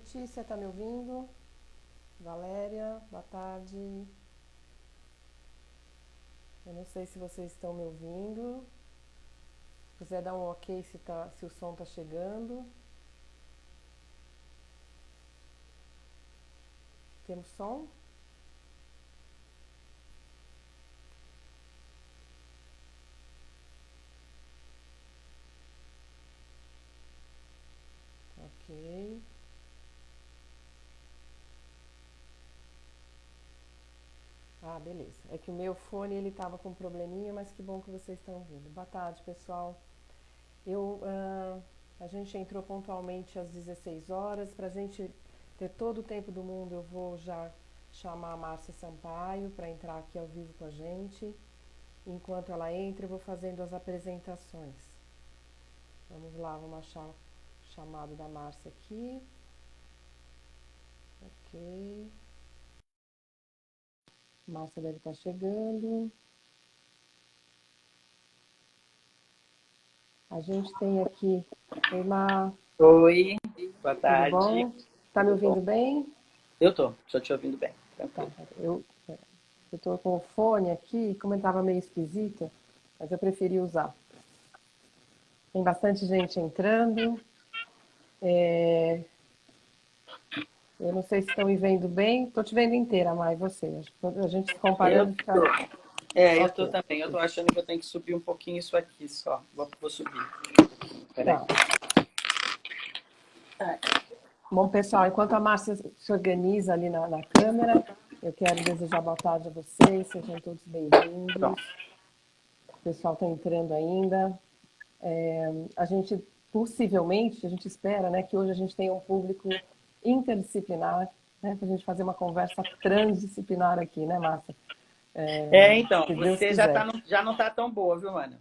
Letícia, tá me ouvindo? Valéria, boa tarde. Eu não sei se vocês estão me ouvindo. Se quiser dar um ok se o som tá chegando. Temos som? Ok. Ah, beleza. É que o meu fone ele tava com um probleminha, mas que bom que vocês estão ouvindo. Boa tarde, pessoal. Eu, a gente entrou pontualmente às 16 horas. Para a gente ter todo o tempo do mundo, eu vou já chamar a Márcia Sampaio para entrar aqui ao vivo com a gente. Enquanto ela entra, eu vou fazendo as apresentações. Vamos lá, vamos achar o chamado da Márcia aqui. Ok. Márcia deve estar chegando. A gente tem aqui. Oi, Mar, Oi, boa tudo tarde. bom? Tá me Tudo bom? ouvindo bem? Tô te ouvindo bem, Tá. tranquilo. Eu tô com o fone aqui, como ele tava meio esquisito, mas eu preferi usar. Tem bastante gente entrando. É, eu não sei se estão me vendo bem. Tô te vendo inteira, Mai, e você? Acho que a gente se Eu comparando tô. fica. Eu tô Ok. também. Eu tô achando que eu tenho que subir um pouquinho isso aqui só. Vou subir. Peraí. Tá. Bom, pessoal, enquanto a Márcia se organiza ali na câmera, eu quero desejar boa tarde a vocês, sejam todos bem-vindos. Pronto. O pessoal está entrando ainda. A gente, possivelmente, a gente espera, né, que hoje a gente tenha um público interdisciplinar, né, para a gente fazer uma conversa transdisciplinar aqui, né, Márcia? Então, Se Deus você quiser. já não tá tão boa, viu, Ana?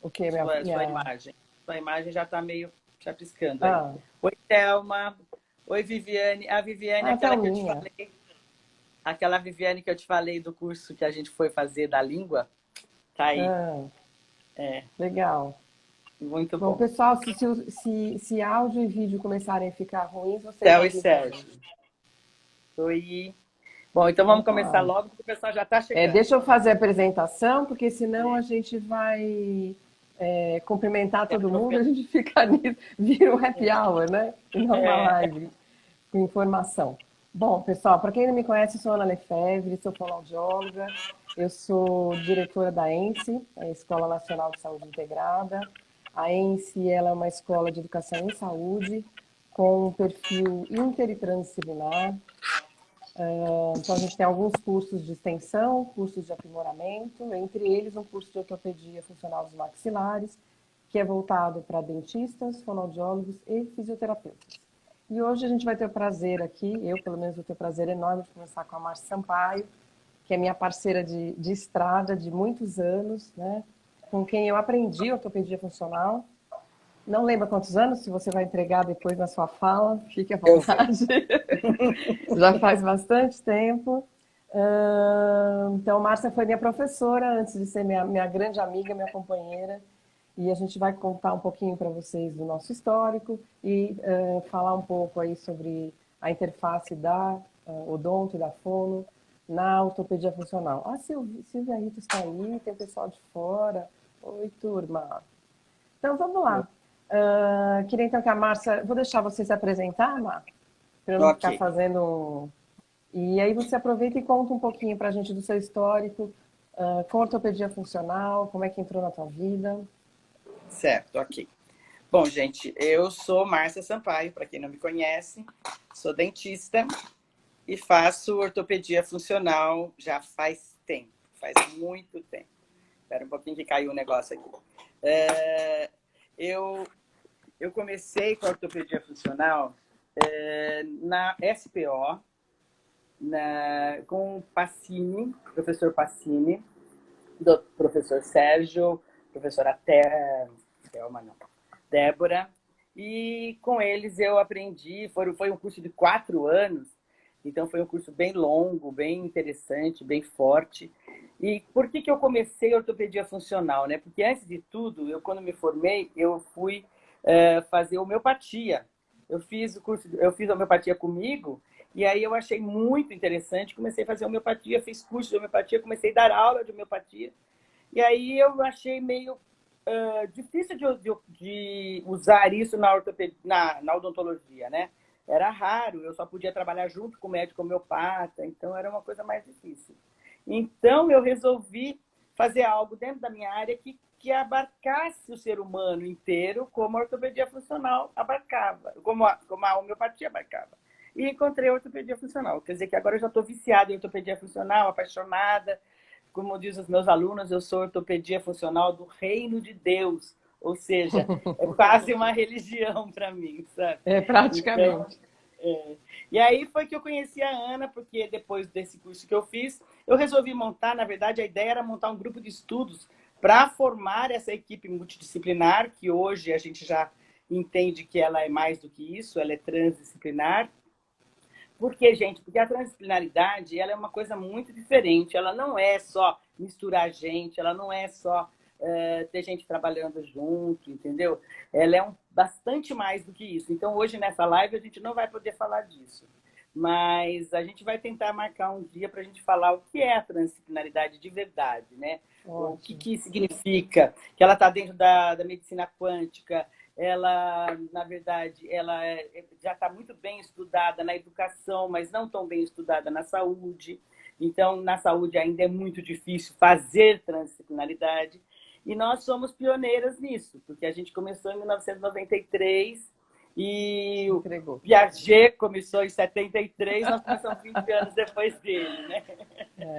O que, Sua imagem. Sua imagem já tá meio chapiscando aí. Ah, Oi, Thelma. Oi, Viviane. A Viviane, ah, aquela que eu te Thelminha. falei. Aquela Viviane que eu te falei do curso que a gente foi fazer da língua, tá aí. Ah, É, legal. muito Bom, bom. pessoal, se áudio e vídeo começarem a ficar ruins, vocês Theo e avisam a Sérgio. gente. Oi. Bom, então Então vamos tá. começar logo, porque o pessoal já está chegando. Deixa eu fazer a apresentação, porque senão É, a gente vai cumprimentar é todo mundo, profe- a gente fica nisso, vira um happy hour, né? E não uma é, live com informação. Bom, pessoal, para quem não me conhece, eu sou Ana Lefebvre, sou fonoaudióloga, eu sou diretora da ENSE, a Escola Nacional de Saúde Integrada. A ENSE ela é uma escola de educação em saúde, com um perfil inter e transdisciplinar. Então, a gente tem alguns cursos de extensão, cursos de aprimoramento, entre eles um curso de ortopedia funcional dos maxilares, que é voltado para dentistas, fonoaudiólogos e fisioterapeutas. E hoje a gente vai ter o prazer aqui, eu pelo menos vou ter o prazer enorme de conversar com a Márcia Sampaio, que é minha parceira de estrada de muitos anos, né? Com quem eu aprendi ortopedia funcional. Não lembro quantos anos, se você vai entregar depois na sua fala, fique à eu vou. vontade. Já faz bastante tempo. Então, Márcia foi minha professora antes de ser minha grande amiga, minha companheira. E a gente vai contar um pouquinho para vocês do nosso histórico e falar um pouco aí sobre a interface da odonto e da fono na ortopedia funcional. Ah, Silvia Rito está aí, tem o pessoal de fora. Oi, turma. Então, vamos lá. Queria então que a Márcia... Vou deixar você se apresentar, Mar, para eu não Ok, ficar fazendo e aí você aproveita e conta um pouquinho para a gente do seu histórico, com ortopedia funcional, como é que entrou na tua vida. certo, ok. Bom, gente, eu sou Márcia Sampaio, para quem não me conhece, sou dentista e faço ortopedia funcional já faz tempo, faz muito tempo. Espera um pouquinho que caiu o negócio aqui. É, eu, eu comecei com a ortopedia funcional na SPO, com o Pacini, professor Pacini, do professor Sérgio, professora Thelma, não, Débora, e com eles eu aprendi, foi um curso de 4 anos, então foi um curso bem longo, bem interessante, bem forte. E por que eu comecei ortopedia funcional, né? Porque antes de tudo, eu quando me formei, eu fui fazer homeopatia. Eu fiz o curso, eu fiz homeopatia comigo, e aí eu achei muito interessante, comecei a fazer homeopatia, fiz curso de homeopatia, comecei a dar aula de homeopatia, e aí eu achei meio difícil de usar isso na, na odontologia, né? Era raro, eu só podia trabalhar junto com o médico homeopata, então era uma coisa mais difícil. Então eu resolvi fazer algo dentro da minha área que abarcasse o ser humano inteiro, como a ortopedia funcional abarcava, como a homeopatia abarcava. E encontrei a ortopedia funcional. Quer dizer que agora eu já estou viciada em ortopedia funcional, apaixonada. Como diz os meus alunos, eu sou ortopedia funcional do reino de Deus. Ou seja, é quase uma religião para mim, sabe? É, Então, praticamente. e aí foi que eu conheci a Ana, porque depois desse curso que eu fiz, eu resolvi montar, na verdade, a ideia era montar um grupo de estudos para formar essa equipe multidisciplinar, que hoje a gente já entende que ela é mais do que isso, ela é transdisciplinar. Por quê, gente? Porque a transdisciplinaridade ela é uma coisa muito diferente. Ela não é só misturar gente, ela não é só ter gente trabalhando junto, entendeu? Ela é bastante mais do que isso. Então, hoje, nessa live, a gente não vai poder falar disso. Mas a gente vai tentar marcar um dia para a gente falar o que é a transdisciplinaridade de verdade, né? O Ótimo. que significa, que ela está dentro da medicina quântica, ela, na verdade, ela já está muito bem estudada na educação, mas não tão bem estudada na saúde. Então, na saúde ainda é muito difícil fazer transdisciplinaridade. E nós somos pioneiras nisso, porque a gente começou em 1993 e o Entregou. Piaget começou em 73, nós começamos 20 anos depois dele, né?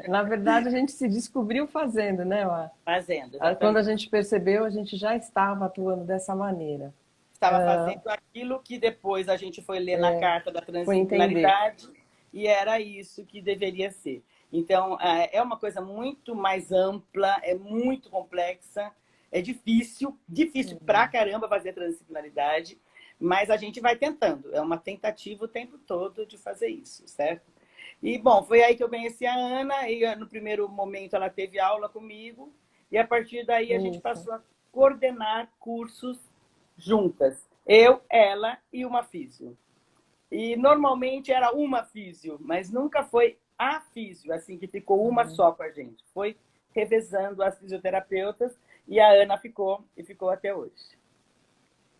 Na verdade, a gente se descobriu fazendo, né, Mar? Fazendo, Quando a exatamente. gente percebeu, a gente já estava atuando dessa maneira. Estava fazendo aquilo que depois a gente foi ler na carta da Foi entender. transdisciplinaridade e era isso que deveria ser. Então, é uma coisa muito mais ampla, é muito complexa, é difícil, difícil pra caramba fazer transdisciplinaridade, mas a gente vai tentando. É uma tentativa o tempo todo de fazer isso, certo? E, bom, foi aí que eu conheci a Ana, e no primeiro momento ela teve aula comigo, e a partir daí a gente Isso. passou a coordenar cursos juntas. Eu, ela e uma físio. E normalmente era uma físio, mas nunca foi a físio, assim, que ficou uma só com a gente. Foi revezando as fisioterapeutas e a Ana ficou e ficou até hoje.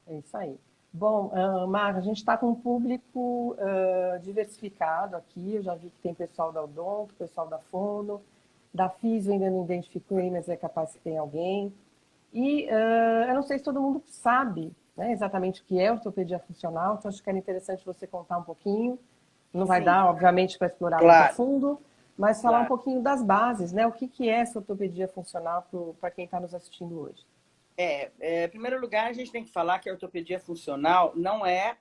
É isso aí. Bom, Marca, a gente está com um público diversificado aqui. Eu já vi que tem pessoal da Odonto, pessoal da Fono, da Fisio ainda não identifiquei, mas é capaz que tem alguém. E eu não sei se todo mundo sabe, né, exatamente o que é ortopedia funcional, então acho que era interessante você contar um pouquinho. Não vai Sim, dar, obviamente, para explorar muito a claro, fundo, mas falar um claro. pouquinho das bases, né? O que é essa ortopedia funcional para quem está nos assistindo hoje? Em primeiro lugar, a gente tem que falar que a ortopedia funcional não é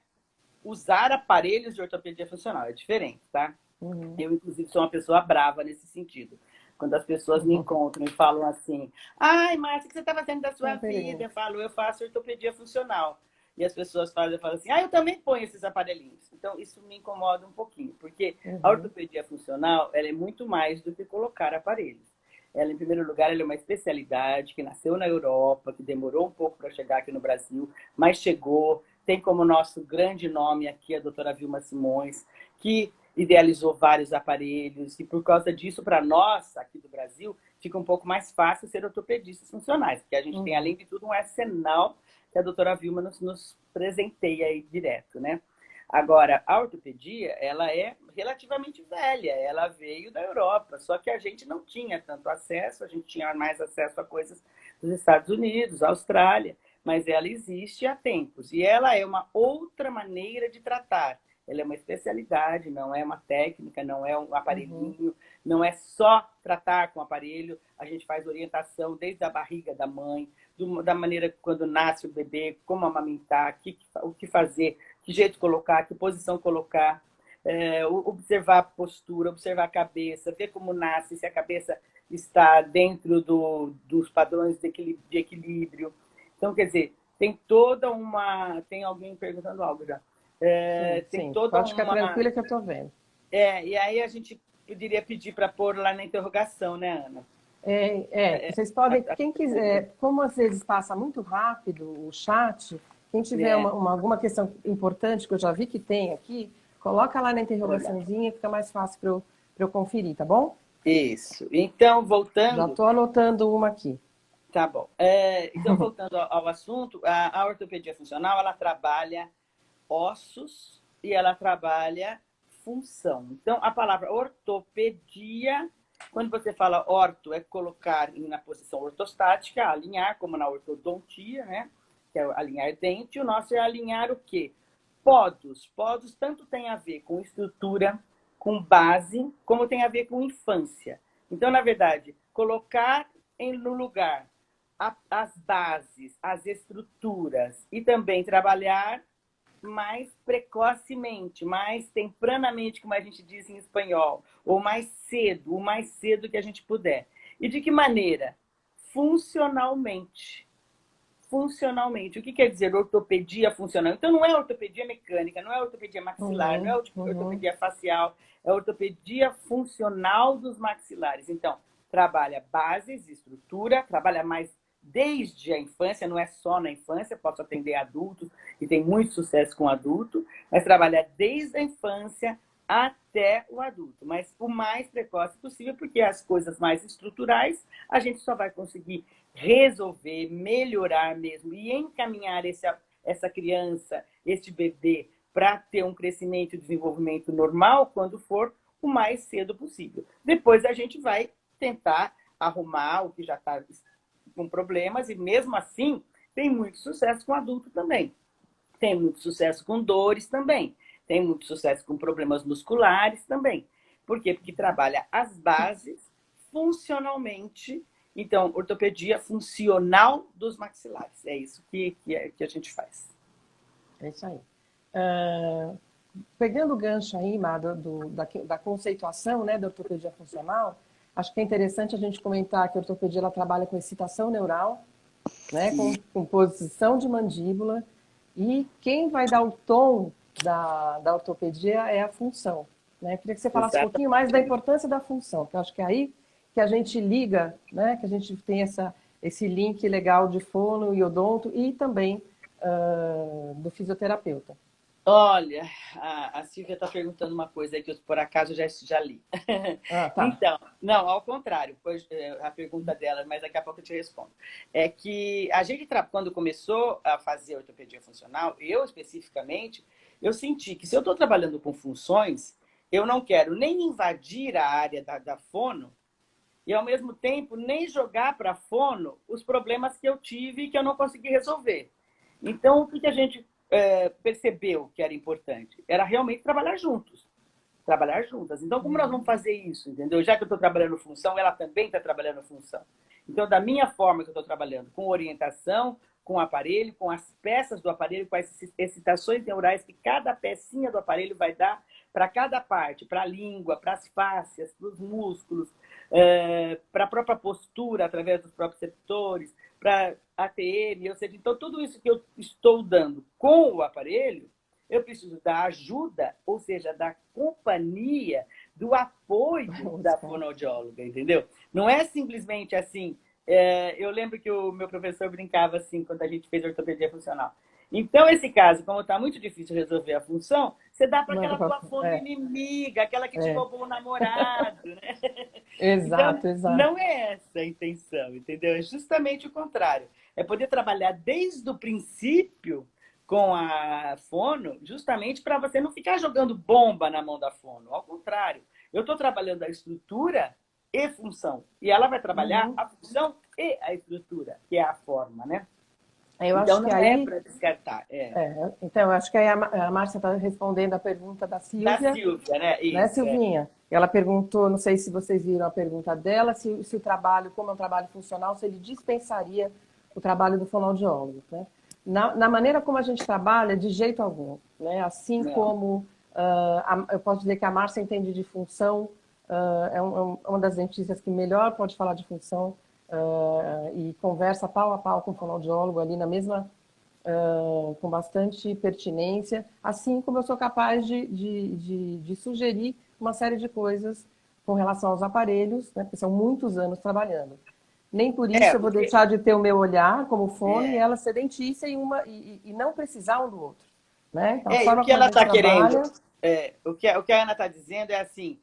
usar aparelhos de ortopedia funcional, é diferente, tá? Uhum. Eu, inclusive, sou uma pessoa brava nesse sentido. Quando as pessoas me encontram e falam assim, ai, Márcia, o que você está fazendo da sua Uma vida? pergunta. Eu falo, eu faço ortopedia funcional. E as pessoas fazem, eu falo assim, eu também ponho esses aparelhinhos. Então, isso me incomoda um pouquinho, porque a Uhum. ortopedia funcional, ela é muito mais do que colocar aparelhos. Ela, em primeiro lugar, ela é uma especialidade que nasceu na Europa, que demorou um pouco para chegar aqui no Brasil, mas chegou. Tem como nosso grande nome aqui a doutora Vilma Simões, que idealizou vários aparelhos, e por causa disso, para nós, aqui do Brasil, fica um pouco mais fácil ser ortopedistas funcionais, porque a gente tem, Uhum. além de tudo, um arsenal que a doutora Vilma nos presenteia aí direto, né? Agora, a ortopedia, ela é relativamente velha, ela veio da Europa, só que a gente não tinha tanto acesso, a gente tinha mais acesso a coisas dos Estados Unidos, Austrália, mas ela existe há tempos, e ela é uma outra maneira de tratar. Ela é uma especialidade, não é uma técnica, não é um Uhum. aparelhinho, não é só tratar com aparelho, a gente faz orientação desde a barriga da mãe, da maneira quando nasce o bebê, como amamentar, o que fazer, que jeito colocar, que posição colocar, observar a postura, observar a cabeça, ver como nasce, se a cabeça está dentro dos padrões de equilíbrio. Então, quer dizer, tem toda uma... Tem alguém perguntando algo já. Sim, Tem sim. toda Pode ficar uma... tranquila que eu estou vendo. E aí a gente poderia pedir para pôr lá na interrogação, né, Ana? Vocês podem, quem quiser, como às vezes passa muito rápido o chat, Quem tiver alguma questão importante, que eu já vi que tem aqui, coloca lá na interrogaçãozinha, fica mais fácil para eu conferir, tá bom? Isso. Então, Já voltando... estou anotando uma aqui. Tá bom. Então, voltando ao assunto, a ortopedia funcional, ela trabalha ossos e ela trabalha função. Então, a palavra ortopedia, quando você fala orto, é colocar na posição ortostática, alinhar, como na ortodontia, né? Que é alinhar dente. O nosso é alinhar o quê? Podos. Podos tanto tem a ver com estrutura, com base, como tem a ver com infância. Então, na verdade, colocar no lugar as bases, as estruturas e também trabalhar mais precocemente, mais tempranamente, como a gente diz em espanhol, ou mais cedo, o mais cedo que a gente puder. E de que maneira? Funcionalmente. Funcionalmente. O que quer dizer ortopedia funcional? Então, não é ortopedia mecânica, não é ortopedia maxilar, não é ortopedia facial, é ortopedia funcional dos maxilares. Então, trabalha bases, estrutura, trabalha mais desde a infância, não é só na infância, posso atender adultos e tem muito sucesso com adulto, mas trabalha desde a infância até o adulto, mas o mais precoce possível, porque as coisas mais estruturais a gente só vai conseguir resolver, melhorar mesmo e encaminhar essa criança, este bebê, para ter um crescimento e desenvolvimento normal quando for o mais cedo possível. Depois a gente vai tentar arrumar o que já está com problemas e mesmo assim tem muito sucesso com adulto também. Tem muito sucesso com dores também. Tem muito sucesso com problemas musculares também. Por quê? Porque trabalha as bases funcionalmente. Então, ortopedia funcional dos maxilares. É isso que a gente faz. É isso aí. Pegando o gancho aí, Má, da conceituação, né, da ortopedia funcional, acho que é interessante a gente comentar que a ortopedia ela trabalha com excitação neural, né, com posição de mandíbula, e quem vai dar o tom da ortopedia é a função. Né? Eu queria que você falasse um pouquinho mais da importância da função, que eu acho que é aí que a gente liga, né, que a gente tem esse link legal de fono e odonto e também do fisioterapeuta. Olha, a Silvia está perguntando uma coisa aí que eu, por acaso, já li. Ah, tá. Então, não, ao contrário, pois, a pergunta dela, mas daqui a pouco eu te respondo. É que a gente, quando começou a fazer ortopedia funcional, eu especificamente, eu senti que se eu estou trabalhando com funções, eu não quero nem invadir a área da fono e, ao mesmo tempo, nem jogar para a fono os problemas que eu tive e que eu não consegui resolver. Então, o que a gente percebeu que era importante? Era realmente trabalhar juntos. Trabalhar juntas. Então, como nós vamos fazer isso, entendeu? Já que eu estou trabalhando função, ela também está trabalhando função. Então, da minha forma que eu estou trabalhando, com orientação, com o aparelho, com as peças do aparelho, com as excitações neurais que cada pecinha do aparelho vai dar para cada parte, para a língua, para as fáscias, para os músculos, para a própria postura, através dos próprios receptores, para ATM, ou seja, então tudo isso que eu estou dando com o aparelho, eu preciso da ajuda, ou seja, da companhia, do apoio da fonoaudióloga, entendeu? Não é simplesmente assim. Eu lembro que o meu professor brincava assim quando a gente fez ortopedia funcional. Então, esse caso, como está muito difícil resolver a função, você dá para aquela tua fono inimiga, aquela que te roubou o namorado, né? Exato, Então, exato. não é essa a intenção, entendeu? É justamente o contrário. É poder trabalhar desde o princípio com a fono, justamente para você não ficar jogando bomba na mão da fono. Ao contrário, eu estou trabalhando a estrutura e função. E ela vai trabalhar a função e a estrutura, que é a forma, né? Eu então, acho não que é aí, para descartar. então, eu acho que aí a Márcia está respondendo a pergunta da Da Silvia. Silvia, né? Né, Isso, Silvinha? Ela perguntou, não sei se vocês viram a pergunta dela, se o trabalho, como é um trabalho funcional, se ele dispensaria o trabalho do fonoaudiólogo. Né? Na maneira como a gente trabalha, de jeito algum. Né? Assim como eu posso dizer que a Márcia entende de função, é uma das dentistas que melhor pode falar de função e conversa pau a pau com o fonoaudiólogo ali na mesma com bastante pertinência, assim como eu sou capaz de sugerir uma série de coisas com relação aos aparelhos, né, porque são muitos anos trabalhando. nem por É, isso eu vou deixar de ter o meu olhar como fono e é, ela ser dentista e não precisar um do outro, né? Então, a e o forma que como a ela gente está querendo, trabalha, o que a Ana está dizendo é assim,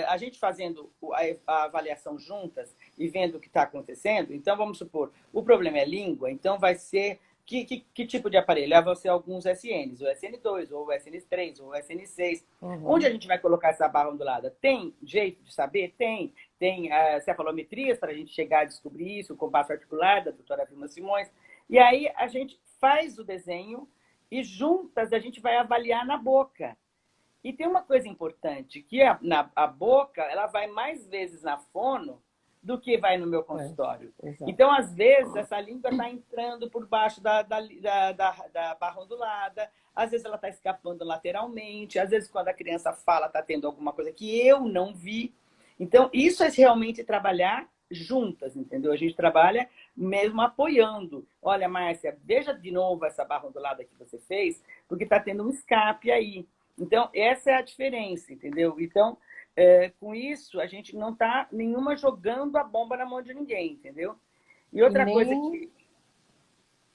a gente fazendo a avaliação juntas e vendo o que está acontecendo, então vamos supor, o problema é língua, então vai ser que tipo de aparelho? Vão ser alguns SNs, o SN2, ou o SN3, ou o SN6. Onde uhum, a gente vai colocar essa barra ondulada? Tem jeito de saber? Tem. Tem cefalometrias para a gente chegar a descobrir isso, o compasso articular da doutora Vilma Simões. E aí a gente faz o desenho e juntas a gente vai avaliar na boca. E tem uma coisa importante, que a boca ela vai mais vezes na fono do que vai no meu é, consultório. exato. Então, às vezes, essa língua está entrando por baixo da barra ondulada, às vezes ela está escapando lateralmente, às vezes, quando a criança fala, está tendo alguma coisa que eu não vi. Então, isso é realmente trabalhar juntas, entendeu? A gente trabalha mesmo apoiando. Olha, Márcia, veja de novo essa barra ondulada que você fez, porque está tendo um escape aí. Então, essa é a diferença, entendeu? Então, com isso, a gente não está nenhuma jogando a bomba na mão de ninguém, entendeu? E E outra coisa nem, que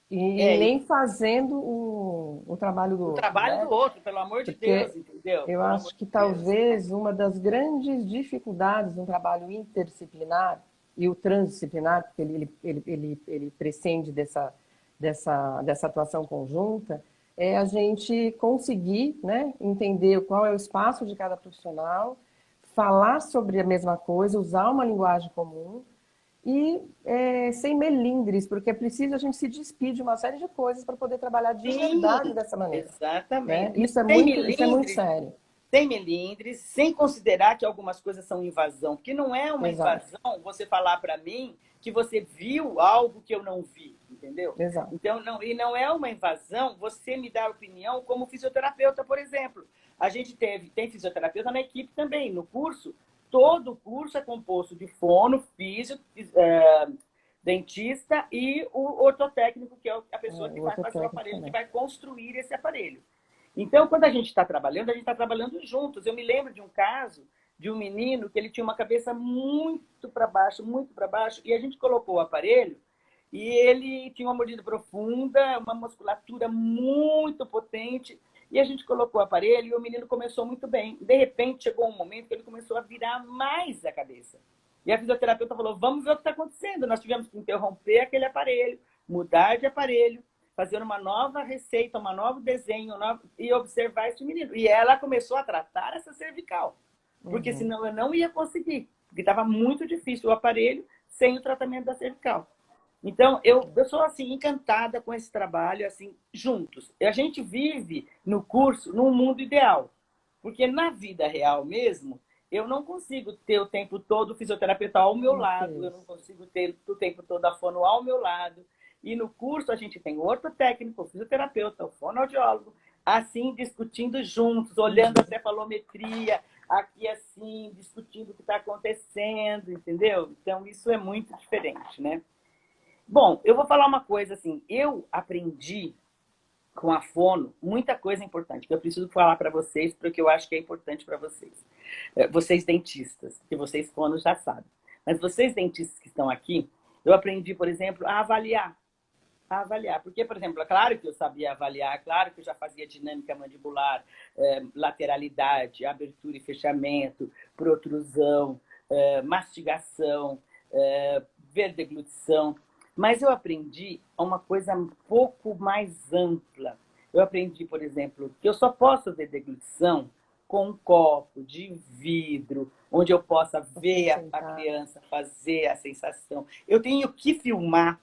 e é nem fazendo o trabalho do o outro, trabalho né? do outro, pelo amor de Porque Deus, entendeu? eu Pelo amor acho que de Deus. talvez uma das grandes dificuldades no trabalho interdisciplinar e o transdisciplinar, porque ele prescinde dessa atuação conjunta, é a gente conseguir, né, entender qual é o espaço de cada profissional, falar sobre a mesma coisa, usar uma linguagem comum e sem melindres, porque é preciso a gente se despir de uma série de coisas para poder trabalhar de verdade Sim, dessa maneira, né? exatamente. Sem Isso é muito milindres, sério. sem melindres, sem considerar que algumas coisas são invasão, porque não é uma Exato, invasão você falar para mim que você viu algo que eu não vi, entendeu? exato. Então, não, e não é uma invasão você me dar opinião como fisioterapeuta, por exemplo. A gente tem fisioterapeuta na equipe também, no curso. Todo o curso é composto de fono, físio, dentista e o ortotécnico, que é a pessoa que O vai fazer o ortotécnico aparelho, que também. vai construir esse aparelho. Então, quando a gente está trabalhando juntos. Eu me lembro de um caso de um menino que ele tinha uma cabeça muito para baixo, e a gente colocou o aparelho e ele tinha uma mordida profunda, uma musculatura muito potente, e a gente colocou o aparelho e o menino começou muito bem. De repente, chegou um momento que ele começou a virar mais a cabeça. E a fisioterapeuta falou, vamos ver o que está acontecendo. Nós tivemos que interromper aquele aparelho, mudar de aparelho, fazer uma nova receita, um novo desenho e observar esse menino. E ela começou a tratar essa cervical, porque Uhum. senão eu não ia conseguir, porque estava muito difícil o aparelho sem o tratamento da cervical. Então, eu sou assim encantada com esse trabalho, assim, juntos. A gente vive no curso num mundo ideal, porque na vida real mesmo, eu não consigo ter o tempo todo o fisioterapeuta ao meu lado, eu não Isso. consigo ter o tempo todo a fono ao meu lado. E no curso a gente tem o ortotécnico, o fisioterapeuta, o fonoaudiólogo, assim, discutindo juntos, olhando a cefalometria, aqui assim, discutindo o que está acontecendo, entendeu? Então, isso é muito diferente, né? Bom, eu vou falar uma coisa assim. Eu aprendi com a fono muita coisa importante que eu preciso falar para vocês, porque eu acho que é importante para vocês. Vocês dentistas, que vocês fonos já sabem. Mas vocês dentistas que estão aqui, eu aprendi, por exemplo, a avaliar. A avaliar. Porque, por exemplo, é claro que eu sabia avaliar, claro que eu já fazia dinâmica mandibular, lateralidade, abertura e fechamento, protrusão, mastigação, verdeglutição. Mas eu aprendi uma coisa um pouco mais ampla. Eu aprendi, por exemplo, que eu só posso fazer deglutição com um copo de vidro, onde eu possa Você ver a sentar. criança fazer a sensação. Eu tenho que filmar,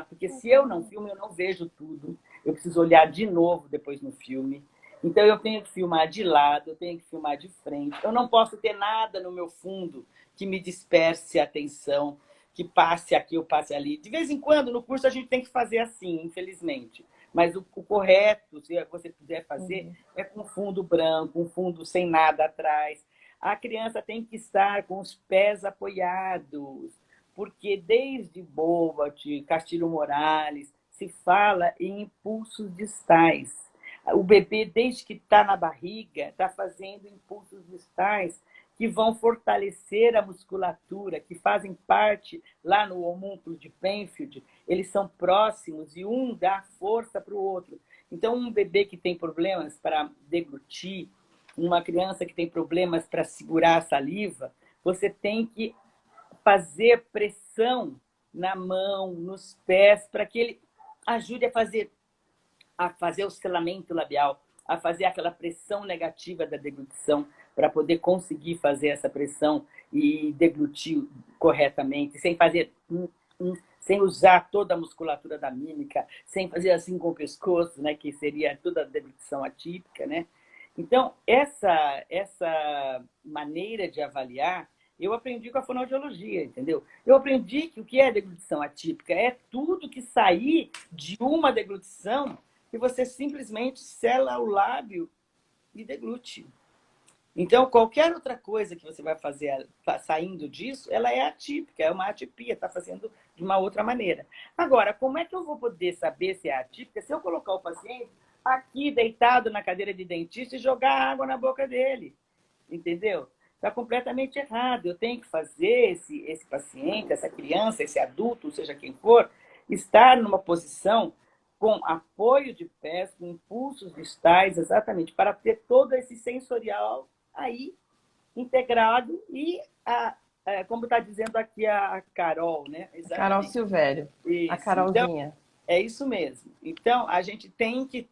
porque se eu não filmo, eu não vejo tudo. Eu preciso olhar de novo depois no filme. Então eu tenho que filmar de lado, eu tenho que filmar de frente. Eu não posso ter nada no meu fundo que me disperse a atenção, que passe aqui ou passe ali. De vez em quando, no curso, a gente tem que fazer assim, infelizmente. Mas o correto, se você quiser fazer, Uhum. é com fundo branco, um fundo sem nada atrás. A criança tem que estar com os pés apoiados, porque desde Bovat, Castilho Morales, se fala em impulsos distais. O bebê, desde que está na barriga, está fazendo impulsos distais que vão fortalecer a musculatura, que fazem parte lá no homúnculo de Penfield, eles são próximos e um dá força para o outro. Então, um bebê que tem problemas para deglutir, uma criança que tem problemas para segurar a saliva, você tem que fazer pressão na mão, nos pés, para que ele ajude a fazer o selamento labial, a fazer aquela pressão negativa da deglutição, para poder conseguir fazer essa pressão e deglutir corretamente, sem fazer sem usar toda a musculatura da mímica, sem fazer assim com o pescoço, né, que seria toda a deglutição atípica, né? Então, essa maneira de avaliar, eu aprendi com a fonoaudiologia, entendeu? Eu aprendi que o que é deglutição atípica é tudo que sair de uma deglutição e você simplesmente sela o lábio e deglute. Então, qualquer outra coisa que você vai fazer saindo disso, ela é atípica, é uma atipia, está fazendo de uma outra maneira. Agora, como é que eu vou poder saber se é atípica se eu colocar o paciente aqui deitado na cadeira de dentista e jogar água na boca dele? Entendeu? Está completamente errado. Eu tenho que fazer esse paciente, essa criança, esse adulto, seja quem for, estar numa posição com apoio de pés, com impulsos distais, exatamente, para ter todo esse sensorial aí integrado e, como está dizendo aqui a Carol, né? Exatamente. Carol Silvério, isso. A Carolzinha. Então, é isso mesmo. Então, a gente tem que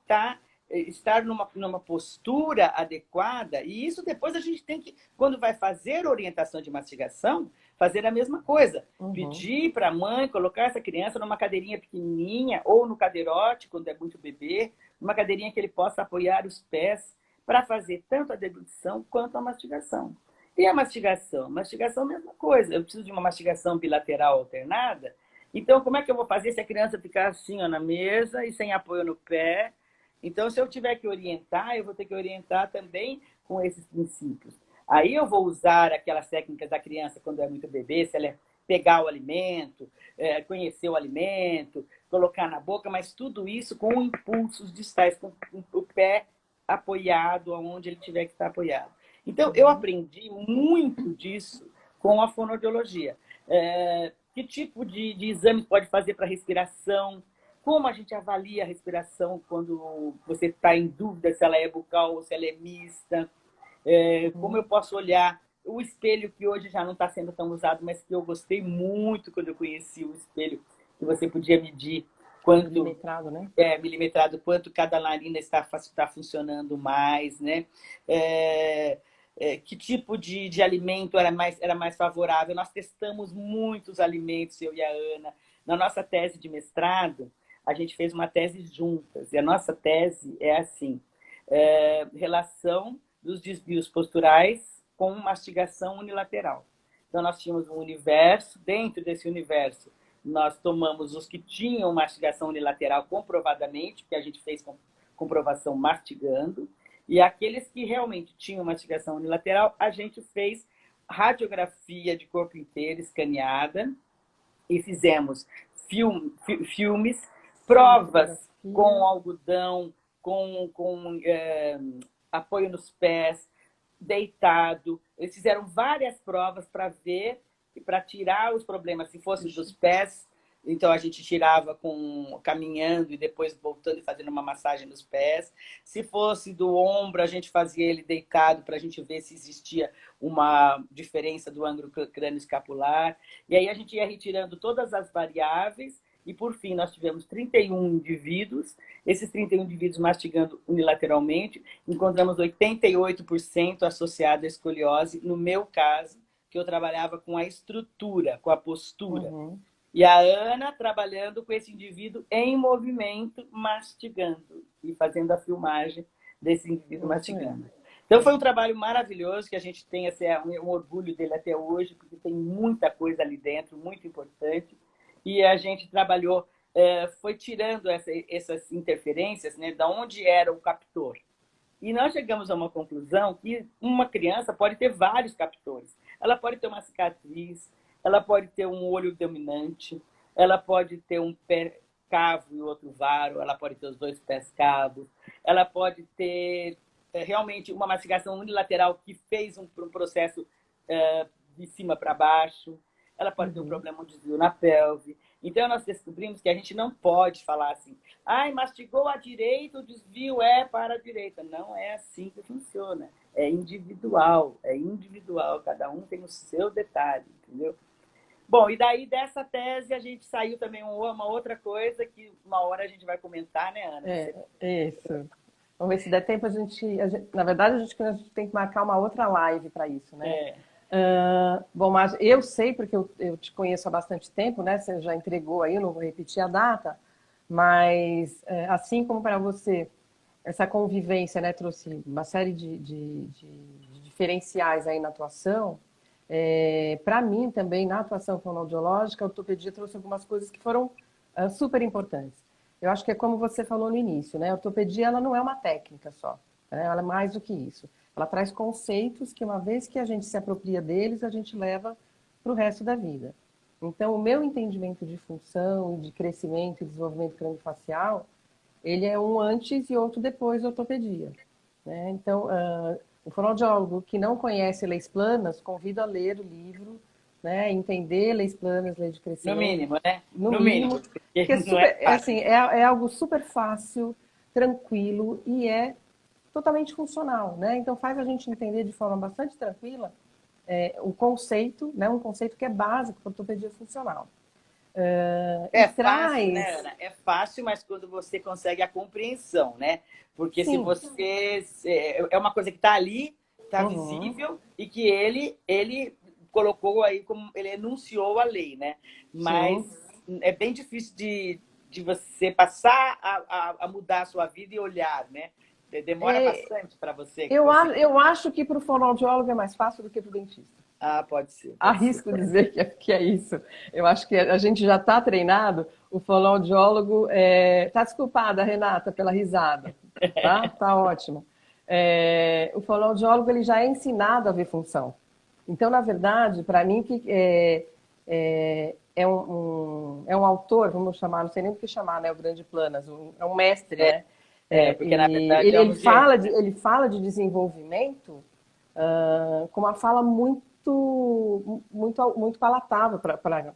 estar numa postura adequada, e isso depois a gente tem que, quando vai fazer orientação de mastigação, fazer a mesma coisa. Pedir para a mãe colocar essa criança numa cadeirinha pequenininha, ou no cadeirote, quando é muito bebê, uma cadeirinha que ele possa apoiar os pés, para fazer tanto a deglutição quanto a mastigação. E a mastigação? Mastigação, mesma coisa. Eu preciso de uma mastigação bilateral alternada. Então, como é que eu vou fazer se a criança ficar assim, ó, na mesa e sem apoio no pé? Então, se eu tiver que orientar, eu vou ter que orientar também com esses princípios. Aí eu vou usar aquelas técnicas da criança quando é muito bebê, se ela é pegar o alimento, conhecer o alimento, colocar na boca, mas tudo isso com impulsos distais, com o pé apoiado aonde ele tiver que estar apoiado. Então, eu aprendi muito disso com a fonoaudiologia. Que tipo de exame pode fazer para respiração? Como a gente avalia a respiração quando você está em dúvida se ela é bucal ou se ela é mista? Como eu posso olhar o espelho, que hoje já não está sendo tão usado, mas que eu gostei muito quando eu conheci o espelho, que você podia medir quanto milimetrado, né? Milimetrado, quanto cada narina está funcionando mais, né? Que tipo de alimento era mais favorável. Nós testamos muitos alimentos, eu e a Ana. Na nossa tese de mestrado, a gente fez uma tese juntas, e a nossa tese é assim, relação dos desvios posturais com mastigação unilateral. Então, nós tínhamos um universo, dentro desse universo, nós tomamos os que tinham mastigação unilateral comprovadamente, que a gente fez comprovação mastigando, e aqueles que realmente tinham mastigação unilateral, a gente fez radiografia de corpo inteiro escaneada e fizemos filmes, provas com algodão, com apoio nos pés, deitado. Eles fizeram várias provas para ver e para tirar os problemas. Se fosse dos pés, então a gente tirava caminhando e depois voltando e fazendo uma massagem nos pés. Se fosse do ombro, a gente fazia ele deitado para a gente ver se existia uma diferença do ângulo crânio-escapular. E aí a gente ia retirando todas as variáveis. E, por fim, nós tivemos 31 indivíduos. Esses 31 indivíduos mastigando unilateralmente, encontramos 88% associado à escoliose, no meu caso, que eu trabalhava com a estrutura, com a postura. E a Ana trabalhando com esse indivíduo em movimento, mastigando, e fazendo a filmagem desse indivíduo mastigando. Então, foi um trabalho maravilhoso, que a gente tem um orgulho dele até hoje, porque tem muita coisa ali dentro, muito importante. E a gente trabalhou, foi tirando essas interferências, né, da onde era o captor. E nós chegamos a uma conclusão que uma criança pode ter vários captores. Ela pode ter uma cicatriz, ela pode ter um olho dominante, ela pode ter um pé cavo e outro varo, ela pode ter os dois pés cavos, ela pode ter realmente uma mastigação unilateral que fez um processo de cima para baixo. Ela pode ter um problema, um desvio na pelve. Então, nós descobrimos que a gente não pode falar assim, ai, mastigou à direita, o desvio é para a direita. Não é assim que funciona. É individual, cada um tem o seu detalhe, entendeu? Bom, e daí dessa tese a gente saiu também uma outra coisa que uma hora a gente vai comentar, né, Ana? Isso. Vamos ver se der tempo na verdade, a gente tem que marcar uma outra live para isso, né? Bom, mas eu sei, porque eu te conheço há bastante tempo, né? Você já entregou aí, eu não vou repetir a data, mas assim como para você, essa convivência, né, trouxe uma série de diferenciais aí na atuação. Para mim também, na atuação fonoaudiológica, a ortopedia trouxe algumas coisas que foram super importantes. Eu acho que é como você falou no início, né? A ortopedia ela não é uma técnica só, né? Ela é mais do que isso. Ela traz conceitos que, uma vez que a gente se apropria deles, a gente leva para o resto da vida. Então, o meu entendimento de função, de crescimento e desenvolvimento craniofacial, ele é um antes e outro depois da ortopedia, né? Então, o fonoaudiólogo que não conhece leis planas, convido a ler o livro, né? Entender leis planas, lei de crescimento. No mínimo, né? No mínimo. Porque é algo super fácil, tranquilo e é totalmente funcional, né? Então faz a gente entender de forma bastante tranquila o conceito, né? Um conceito que é básico para a ortopedia funcional. Fácil, né, Ana? É fácil, mas quando você consegue a compreensão, né? Porque Sim. se você... É uma coisa que está ali, está visível, e que ele colocou aí, como ele enunciou a lei, né? Mas é bem difícil de você passar a mudar a sua vida e olhar, né? Demora bastante para você. Eu acho que para o fonoaudiólogo é mais fácil do que para o dentista. Pode ser. Arrisco dizer que é isso. Eu acho que a gente já está treinado. O fonoaudiólogo está desculpada, Renata, pela risada. Tá ótimo. O fonoaudiólogo ele já é ensinado a ver função. Então, na verdade, para mim, que é um autor, vamos chamar, não sei nem o que chamar, né? O Grande Planas, é um mestre, né? Porque na verdade ele fala de desenvolvimento com uma fala muito palatável para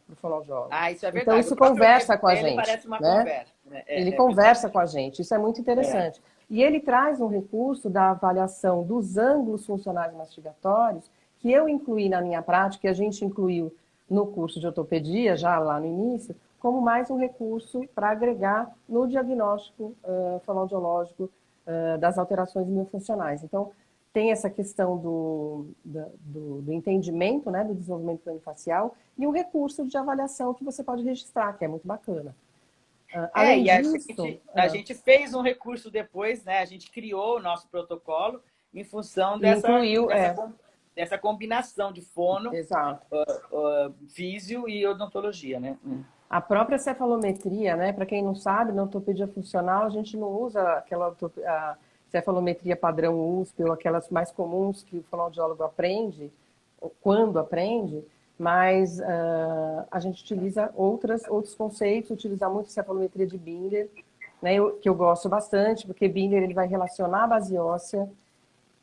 o fonoaudiólogo. Isso é verdade. Então, isso conversa com a gente. Ele parece uma né? conversa. Né? Ele conversa com a gente. Isso é muito interessante. E ele traz um recurso da avaliação dos ângulos funcionais mastigatórios, que eu incluí na minha prática, e a gente incluiu no curso de ortopedia, já lá no início, como mais um recurso para agregar no diagnóstico fonoaudiológico das alterações miofuncionais. Então, tem essa questão do entendimento, né, do desenvolvimento craniofacial e um recurso de avaliação que você pode registrar, que é muito bacana. Além disso, a gente fez um recurso depois, né? A gente criou o nosso protocolo em função dessa combinação de fono, físio e odontologia, né? A própria cefalometria, né? Para quem não sabe, na ortopedia funcional a gente não usa aquela cefalometria padrão USP ou aquelas mais comuns que o fonoaudiólogo aprende, quando aprende, mas a gente utiliza outros conceitos, utiliza muito a cefalometria de Binder, né, que eu gosto bastante, porque Binder ele vai relacionar a base óssea,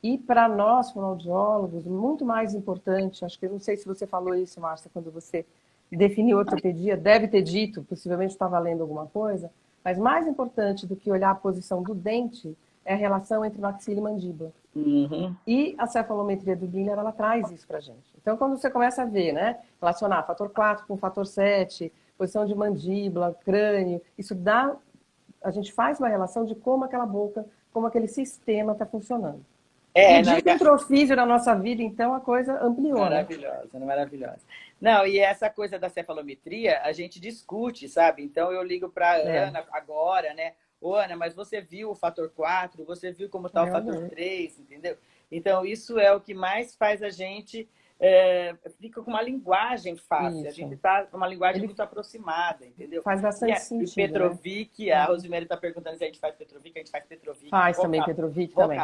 e para nós, fonoaudiólogos, muito mais importante, acho que eu não sei se você falou isso, Márcia, quando você definiu ortopedia, deve ter dito, possivelmente estava lendo alguma coisa, mas mais importante do que olhar a posição do dente é a relação entre maxila e mandíbula. E a cefalometria do Biller, ela traz isso para a gente. Então, quando você começa a ver, né, relacionar fator 4 com fator 7, posição de mandíbula, crânio, isso dá... A gente faz uma relação de como aquela boca, como aquele sistema está funcionando. E o introfísio na nossa vida, então, a coisa ampliou. Maravilhosa, né? Maravilhosa. Não, e essa coisa da cefalometria, a gente discute, sabe? Então, eu ligo para a Ana agora, né? Ô, Ana, mas você viu o fator 4, você viu como está o fator 3, entendeu? Então, isso é o que mais faz a gente fica com uma linguagem fácil. Isso. A gente está com uma linguagem muito aproximada, entendeu? Faz bastante sentido. E Petrovic, né? A Rosemary está perguntando se a gente faz Petrovic, a gente faz Petrovic. Faz também Petrovic também.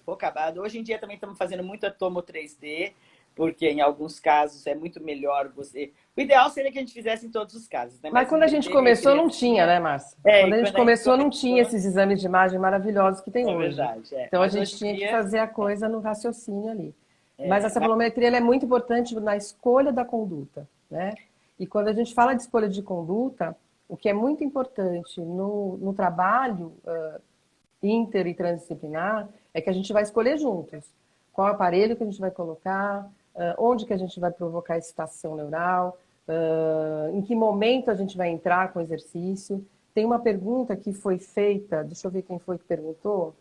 Rocabado. Hoje em dia também estamos fazendo muito tomo 3D, porque em alguns casos é muito melhor você... O ideal seria que a gente fizesse em todos os casos, né? Mas quando a gente começou não tinha, né, Márcia? Quando E a gente quando a gente começou não tinha começou... esses exames de imagem maravilhosos que tem É hoje. verdade, Então a mas gente hoje em tinha que dia... fazer a coisa no raciocínio ali. Mas a É, mas, sabermeteria ela é muito importante na escolha da conduta, né? E quando a gente fala de escolha de conduta, o que é muito importante no trabalho inter e transdisciplinar é que a gente vai escolher juntos qual aparelho que a gente vai colocar, onde que a gente vai provocar excitação neural, em que momento a gente vai entrar com o exercício. Tem uma pergunta que foi feita, deixa eu ver quem foi que perguntou.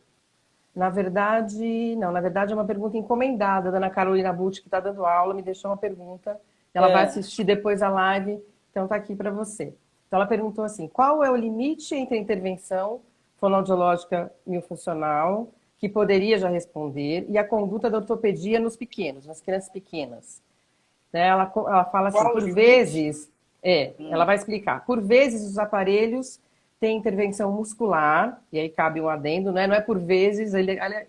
Na verdade, não, na verdade é uma pergunta encomendada da Ana Carolina Butti, que está dando aula, me deixou uma pergunta. Ela vai assistir depois a live, então está aqui para você. Então ela perguntou assim, qual é o limite entre a intervenção fonoaudiológica miofuncional, que poderia já responder, e a conduta da ortopedia nos pequenos, nas crianças pequenas? Né? Ela fala assim, qual o por limite? vezes, ela vai explicar, por vezes os aparelhos têm intervenção muscular, e aí cabe um adendo, né? Não é por vezes, né?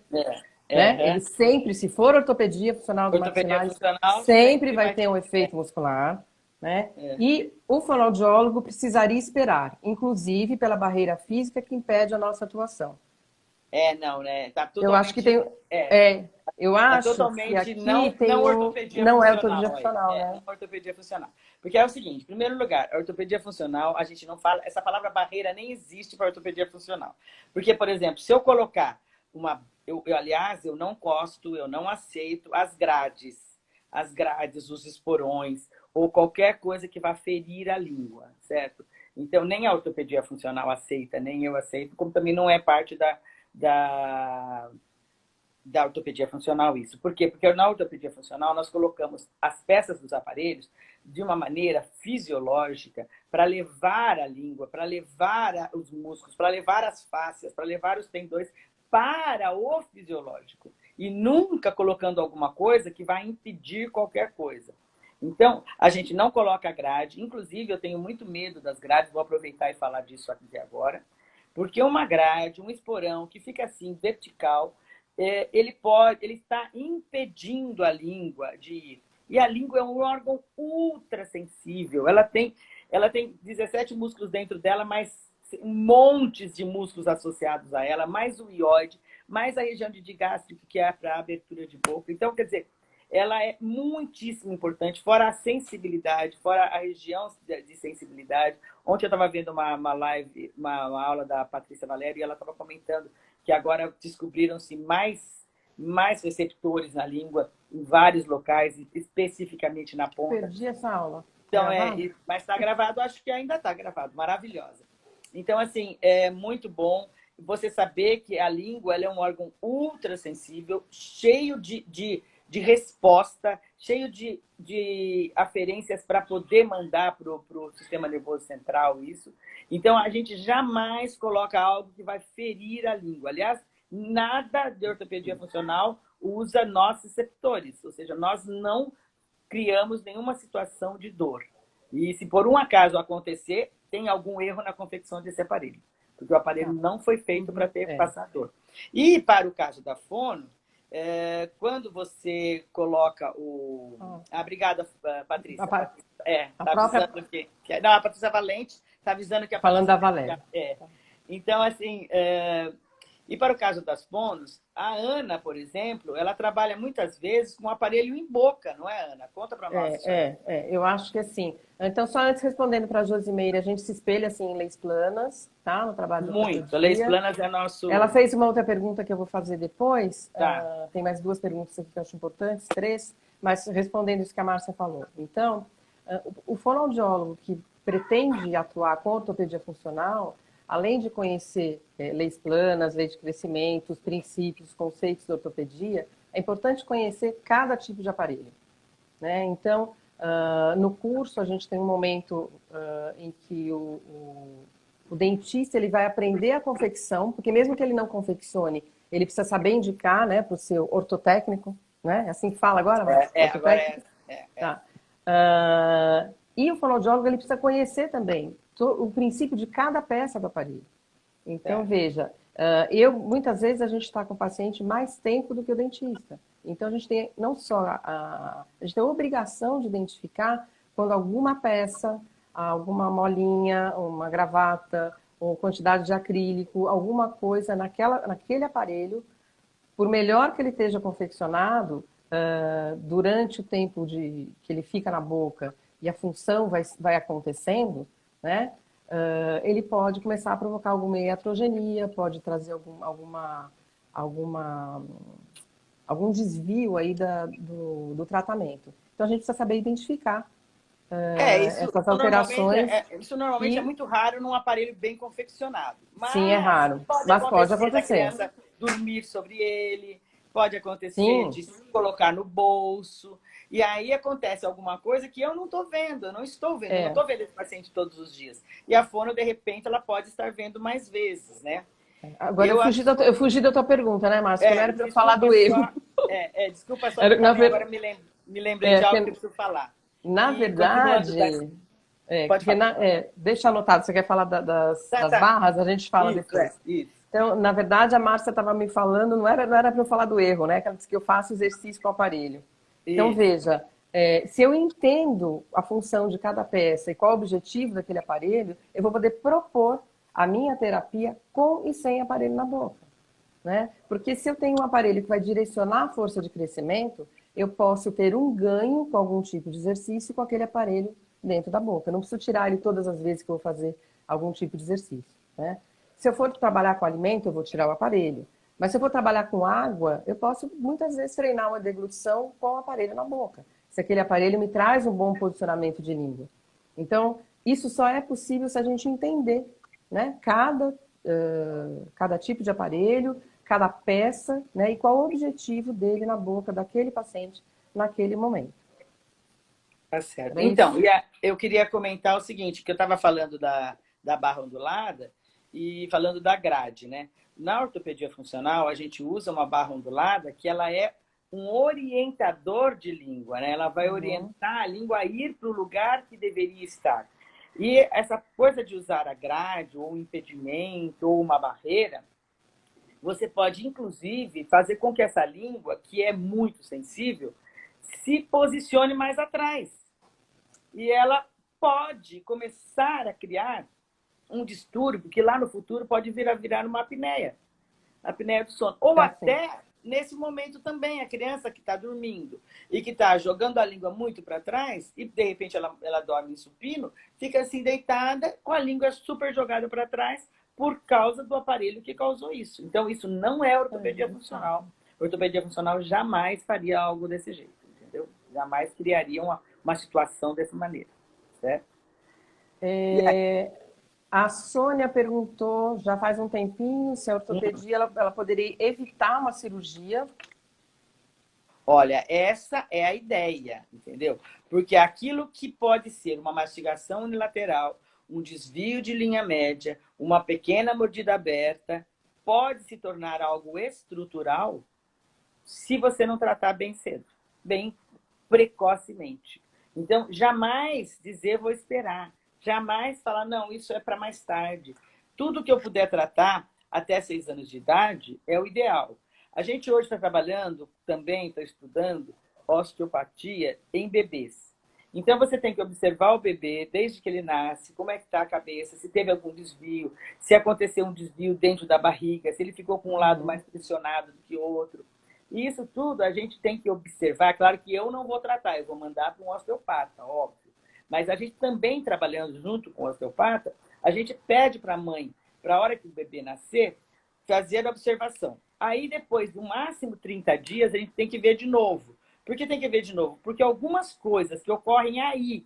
Ele sempre, se for ortopedia funcional do Ortopedia maxilar, funcional sempre sempre vai vai ter um ter. efeito muscular, né? E o fonoaudiólogo precisaria esperar, inclusive pela barreira física que impede a nossa atuação. Não, né? Tá Eu acho que totalmente. tem. É, Eu é acho que totalmente aqui não tem um. ortopedia Não é ortopedia funcional aí. funcional, né? Não ortopedia funcional. Porque é o seguinte, em primeiro lugar, a ortopedia funcional, a gente não fala, essa palavra barreira nem existe para ortopedia funcional. Porque, por exemplo, se eu colocar aliás, eu não gosto, eu não aceito as grades, os esporões, ou qualquer coisa que vá ferir a língua, certo? Então, nem a ortopedia funcional aceita, nem eu aceito, como também não é parte da, da ortopedia funcional isso. Por quê? Porque na ortopedia funcional nós colocamos as peças dos aparelhos de uma maneira fisiológica para levar a língua, para levar os músculos, para levar as fáscias, para levar os tendões para o fisiológico. E nunca colocando alguma coisa que vai impedir qualquer coisa. Então, a gente não coloca grade. Inclusive, eu tenho muito medo das grades, vou aproveitar e falar disso aqui agora. Porque uma grade, um esporão que fica assim, vertical, ele está impedindo a língua de ir. E a língua é um órgão ultra sensível. Ela tem 17 músculos dentro dela, mais montes de músculos associados a ela, mais o ióide, mais a região de digástrico, que é para a abertura de boca. Então, quer dizer, ela é muitíssimo importante, fora a sensibilidade, fora a região de sensibilidade. Ontem eu estava vendo uma live, uma aula da Patrícia Valério, e ela estava comentando que agora descobriram-se mais receptores na língua em vários locais, especificamente na ponta. Perdi essa aula. Então, mas está gravado, acho que ainda está gravado, maravilhosa. Então, assim, é muito bom você saber que a língua ela é um órgão ultra sensível, cheio de resposta, cheio de aferências para poder mandar para o sistema nervoso central isso. Então, a gente jamais coloca algo que vai ferir a língua. Aliás, nada de ortopedia funcional usa nociceptores, ou seja, nós não criamos nenhuma situação de dor. E se por um acaso acontecer, tem algum erro na confecção desse aparelho, porque o aparelho não foi feito para passar dor. E para o caso da fono, quando você coloca o... obrigada, Patrícia. Tá avisando que... Não, a Patrícia Valente está avisando que a Falando Patrícia... da Valéria. Então, assim... E para o caso das fonos, a Ana, por exemplo, ela trabalha muitas vezes com o aparelho em boca, não é, Ana? Conta para nós. Eu acho que assim. Então, só antes respondendo para a Josimeire, a gente se espelha assim, em leis planas, tá? No trabalho do Muito. Leis planas é nosso... Ela fez uma outra pergunta que eu vou fazer depois. Tá. Tem mais duas perguntas aqui que eu acho importantes, três, mas respondendo isso que a Márcia falou. Então, o fonoaudiólogo que pretende atuar com ortopedia funcional, além de conhecer leis planas, leis de crescimento, os princípios, os conceitos da ortopedia, é importante conhecer cada tipo de aparelho, né? Então, no curso, a gente tem um momento em que o dentista ele vai aprender a confecção, porque mesmo que ele não confeccione, ele precisa saber indicar, né, para o seu ortotécnico, né? Assim que fala agora, ortotécnico? Tá. E o fonoaudiólogo ele precisa conhecer também o princípio de cada peça do aparelho. Então, veja, muitas vezes a gente está com o paciente mais tempo do que o dentista. Então, a gente tem não só a gente tem a obrigação de identificar quando alguma peça, alguma molinha, uma gravata, ou quantidade de acrílico, alguma coisa naquele aparelho, por melhor que ele esteja confeccionado, durante o tempo que ele fica na boca e a função vai acontecendo, né? Ele pode começar a provocar alguma iatrogenia, pode trazer alguma, algum desvio aí do tratamento. Então a gente precisa saber identificar Isso essas normalmente, alterações isso normalmente é e muito raro num aparelho bem confeccionado. sim, é Mas raro, pode mas pode acontecer da acontecer. criança dormir sobre ele, pode acontecer Sim, de se colocar no bolso. E aí acontece alguma coisa que eu não estou vendo, eu não estou vendo, eu não é. estou vendo esse paciente todos os dias. E a fono, de repente, ela pode estar vendo mais vezes, né? Agora Eu eu fugi da tua pergunta, né, Márcio? Que não era para eu falar desculpa do erro. só, desculpa só que eu Na, também agora me lembrei de algo que eu porque, preciso falar. na E continuando da... verdade, Pode falar. deixa anotado, você quer falar Tá, das tá. barras? A gente fala Isso, depois. isso. Então, na verdade, a Márcia estava me falando, não era para eu falar do erro, né? Que ela disse que eu faço exercício com o aparelho. Então, Isso. veja, se eu entendo a função de cada peça e qual o objetivo daquele aparelho, eu vou poder propor a minha terapia com e sem aparelho na boca, né? Porque se eu tenho um aparelho que vai direcionar a força de crescimento, eu posso ter um ganho com algum tipo de exercício com aquele aparelho dentro da boca. Eu não preciso tirar ele todas as vezes que eu vou fazer algum tipo de exercício, né? Se eu for trabalhar com alimento, eu vou tirar o aparelho. Mas se eu for trabalhar com água, eu posso muitas vezes treinar uma deglutição com o aparelho na boca. Se aquele aparelho me traz um bom posicionamento de língua. Então, isso só é possível se a gente entender, né? Cada tipo de aparelho, cada peça, né? E qual o objetivo dele na boca daquele paciente naquele momento. Tá certo. Era Então, isso? eu queria comentar o seguinte, que eu estava falando da barra ondulada e falando da grade, né? Na ortopedia funcional, a gente usa uma barra ondulada que ela é um orientador de língua, né? Ela vai Uhum. orientar a língua a ir para o lugar que deveria estar. E essa coisa de usar a grade, ou um impedimento, ou uma barreira, você pode, inclusive, fazer com que essa língua, que é muito sensível, se posicione mais atrás. E ela pode começar a criar um distúrbio que lá no futuro pode vir a virar uma apneia do sono. Ou Assim. até, nesse momento também, a criança que está dormindo e que está jogando a língua muito para trás e, de repente, ela dorme em supino, fica assim deitada com a língua super jogada para trás por causa do aparelho que causou isso. Então, isso não é ortopedia funcional. Ortopedia funcional jamais faria algo desse jeito, entendeu? Jamais criaria uma situação dessa maneira, certo? E aí, A Sônia perguntou, já faz um tempinho, se a ortopedia ela poderia evitar uma cirurgia. olha, essa é a ideia, entendeu? Porque aquilo que pode ser uma mastigação unilateral, um desvio de linha média, uma pequena mordida aberta, pode se tornar algo estrutural se você não tratar bem cedo, bem precocemente. Então, jamais dizer vou esperar, jamais falar não, isso é para mais tarde. Tudo que eu puder tratar até 6 anos de idade é o ideal. A gente hoje está trabalhando também, está estudando osteopatia em bebês. Então, você tem que observar o bebê desde que ele nasce, como é que está a cabeça, se teve algum desvio, se aconteceu um desvio dentro da barriga, se ele ficou com um lado mais pressionado do que o outro. E isso tudo a gente tem que observar. Claro que eu não vou tratar, eu vou mandar para um osteopata, óbvio. Mas a gente também, trabalhando junto com o osteopata, a gente pede para a mãe, para a hora que o bebê nascer, fazer a observação. Aí, depois, no máximo 30 dias, a gente tem que ver de novo. Por que tem que ver de novo? Porque algumas coisas que ocorrem aí,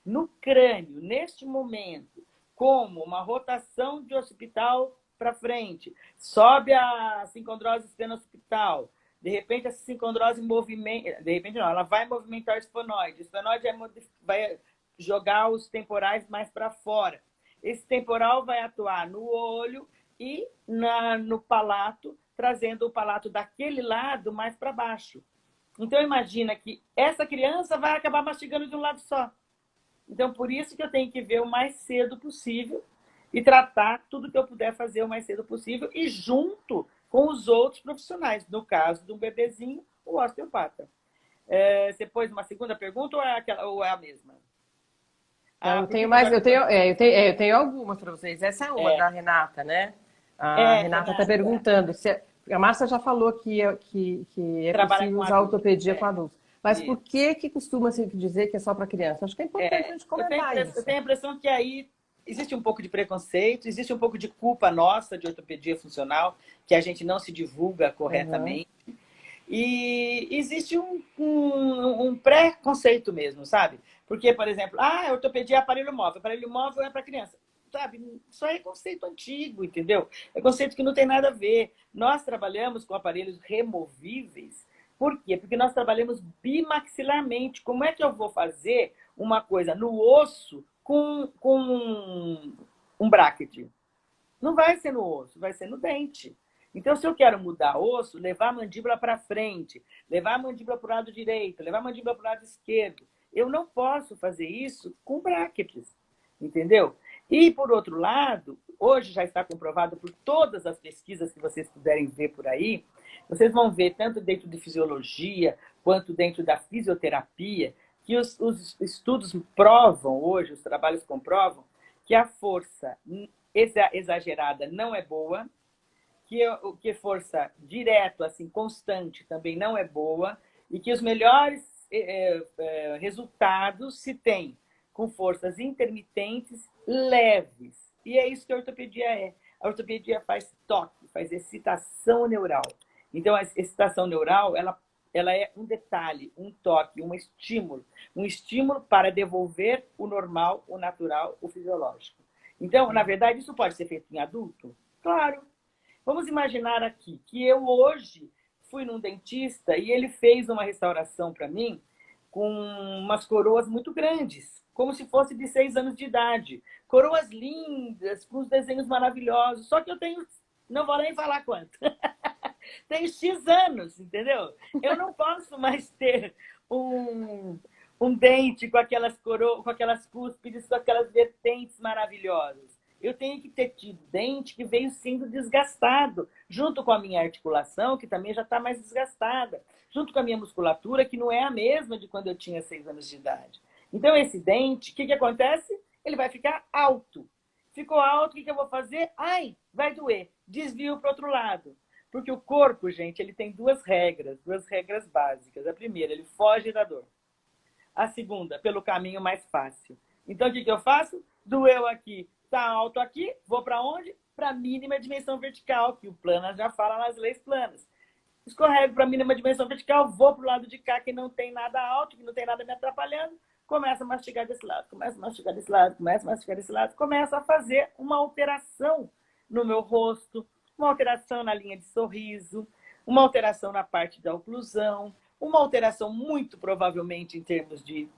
no crânio, neste momento, como uma rotação de occipital para frente, sobe a sincondrose esfenooccipital, de repente essa sincondrose movimenta, de repente não, ela vai movimentar o esfenoide. O esfenoide vai jogar os temporais mais para fora. Esse temporal vai atuar no olho e no palato, trazendo o palato daquele lado mais para baixo. Então, imagina que essa criança vai acabar mastigando de um lado só. Então, por isso que eu tenho que ver o mais cedo possível e tratar tudo que eu puder fazer o mais cedo possível e junto com os outros profissionais. No caso de um bebezinho, o osteopata. Você pôs uma segunda pergunta ou é a mesma? Não, Ah, eu por que tenho que mais, dói a coluna? eu tenho algumas para vocês. Essa é uma É, da Renata, né? A Renata está Renata, perguntando se a Márcia já falou que é trabalha possível com usar adulto. ortopedia com adultos. Mas por Isso. que costuma se dizer que é só para criança? Acho que é importante a gente comentar Eu isso. tenho a impressão que aí existe um pouco de preconceito, existe um pouco de culpa nossa de ortopedia funcional, que a gente não se divulga Uhum, corretamente. E existe um preconceito mesmo, sabe? Porque, por exemplo, ortopedia é aparelho móvel é para criança. Sabe? Isso aí é conceito antigo, entendeu? É conceito que não tem nada a ver. Nós trabalhamos com aparelhos removíveis. Por quê? Porque nós trabalhamos bimaxilarmente. Como é que eu vou fazer uma coisa no osso com um bracket? Não vai ser no osso, vai ser no dente. Então, se eu quero mudar osso, levar a mandíbula para frente, levar a mandíbula para o lado direito, levar a mandíbula para o lado esquerdo, eu não posso fazer isso com brackets, entendeu? E, por outro lado, hoje já está comprovado por todas as pesquisas que vocês puderem ver por aí, vocês vão ver tanto dentro de fisiologia quanto dentro da fisioterapia, que os estudos provam hoje, os trabalhos comprovam, que a força exagerada não é boa, que força direto, assim, constante também não é boa, e que os melhores resultados se tem com forças intermitentes leves. E é isso que a ortopedia é. A ortopedia faz toque, faz excitação neural. Então, a excitação neural, ela é um detalhe, um toque, um estímulo para devolver o normal, o natural, o fisiológico. Então, na verdade, isso pode ser feito em adulto? Claro. Vamos imaginar aqui que eu hoje fui num dentista e ele fez uma restauração para mim com umas coroas muito grandes, como se fosse de 6 anos de idade. Coroas lindas, com os desenhos maravilhosos. Só que eu tenho, não vou nem falar quanto, tenho X anos, entendeu? Eu não posso mais ter um, um dente com aquelas coroas, com aquelas cúspides, com aquelas vertentes maravilhosas. Eu tenho que ter tido dente que veio sendo desgastado, junto com a minha articulação, que também já está mais desgastada, junto com a minha musculatura, que não é a mesma de quando eu tinha 6 anos de idade. Então, esse dente, o que acontece? Ele vai ficar alto. Ficou alto, o que eu vou fazer? Ai, vai doer. Desvio para o outro lado. Porque o corpo, gente, ele tem duas regras básicas. A primeira, ele foge da dor. A segunda, pelo caminho mais fácil. Então, o que eu faço? Doeu aqui, tá alto aqui, vou para onde? Para a mínima dimensão vertical, que o plano já fala nas leis planas. Escorrego para a mínima dimensão vertical, vou para o lado de cá, que não tem nada alto, que não tem nada me atrapalhando, começo a mastigar desse lado, começo a mastigar desse lado, começo a mastigar desse lado, começo a fazer uma alteração no meu rosto, uma alteração na linha de sorriso, uma alteração na parte da oclusão, uma alteração muito provavelmente em termos de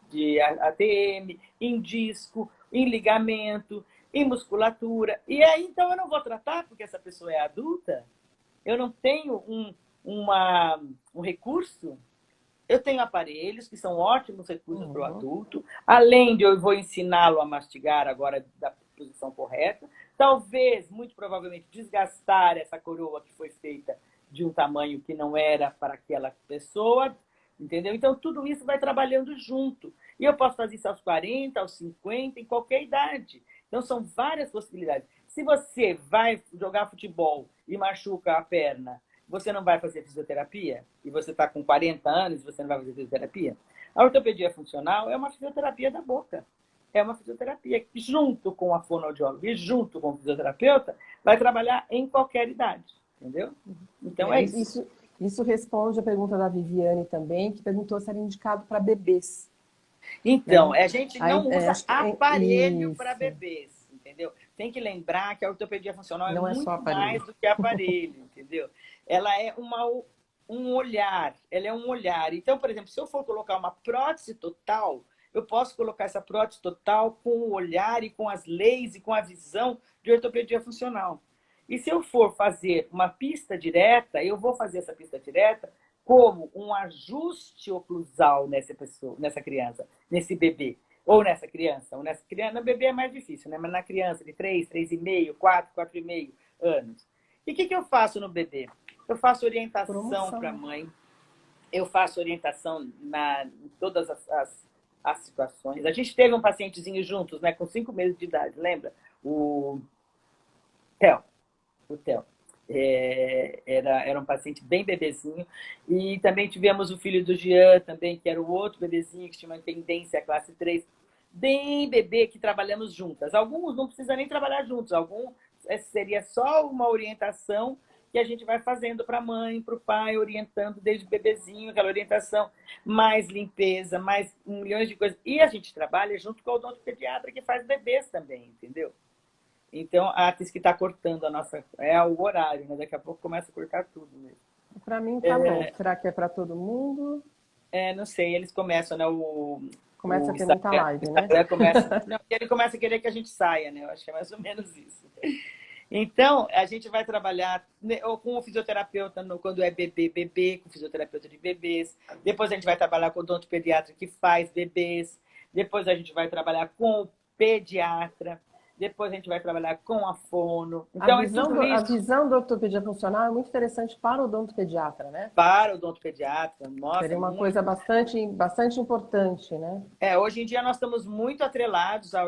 ATM, em disco, em ligamento, em musculatura. E aí, então, eu não vou tratar porque essa pessoa é adulta? Eu não tenho um recurso? Eu tenho aparelhos que são ótimos recursos para o adulto, além de eu vou ensiná-lo a mastigar agora da posição correta, talvez, muito provavelmente, desgastar essa coroa que foi feita de um tamanho que não era para aquela pessoa, entendeu? Então, tudo isso vai trabalhando junto. E eu posso fazer isso aos 40, aos 50, em qualquer idade. Então, são várias possibilidades. Se você vai jogar futebol e machuca a perna, você não vai fazer fisioterapia? E você está com 40 anos e você não vai fazer fisioterapia? A ortopedia funcional é uma fisioterapia da boca. É uma fisioterapia que, junto com a fonoaudióloga e junto com o fisioterapeuta, vai trabalhar em qualquer idade. Entendeu? Então é isso. Isso responde a pergunta da Viviane também, que perguntou se era indicado para bebês. Então, Né? a gente não usa aparelho para Isso. bebês, entendeu? Tem que lembrar que a ortopedia funcional é Não é só muito aparelho. mais do que aparelho, entendeu? Ela é um olhar, ela é um olhar. Então, por exemplo, se eu for colocar uma prótese total, eu posso colocar essa prótese total com o olhar e com as leis e com a visão de ortopedia funcional. E se eu for fazer uma pista direta, eu vou fazer essa pista direta como um ajuste oclusal nessa criança, nesse bebê, ou nessa criança. No bebê é mais difícil, né? Mas na criança de 3, 3,5, 4, 4,5 anos. E o que eu faço no bebê? Eu faço orientação para a Promoção. mãe, eu faço orientação em todas as situações. A gente teve um pacientezinho juntos, né, com 5 meses de idade, lembra? O Theo. O Theo. Era um paciente bem bebezinho. E também tivemos o filho do Jean, também, que era o outro bebezinho, que tinha uma tendência à classe 3, bem bebê, que trabalhamos juntas. Alguns não precisam nem trabalhar juntos, alguns seria só uma orientação que a gente vai fazendo para a mãe, para o pai, orientando desde o bebezinho, aquela orientação, mais limpeza, mais milhões de coisas. E a gente trabalha junto com o odontopediatra que faz bebês também, entendeu? Então, a atriz que está cortando a nossa... É o horário, né? Daqui a pouco começa a cortar tudo mesmo. Para mim tá bom. Será que é para todo mundo? Não sei, eles começam, né? Começa a ter muita live, né? Não, ele começa a querer que a gente saia, né? Eu acho que é mais ou menos isso. Então, a gente vai trabalhar ou com o fisioterapeuta quando é bebê, com o fisioterapeuta de bebês. Depois a gente vai trabalhar com o odontopediatra que faz bebês. Depois a gente vai trabalhar com o pediatra. Depois a gente vai trabalhar com a fono. Então, a visão do ortopedia funcional é muito interessante para o odontopediatra, né? Para o odontopediatra, nossa. Seria uma coisa bastante importante, né? Hoje em dia nós estamos muito atrelados à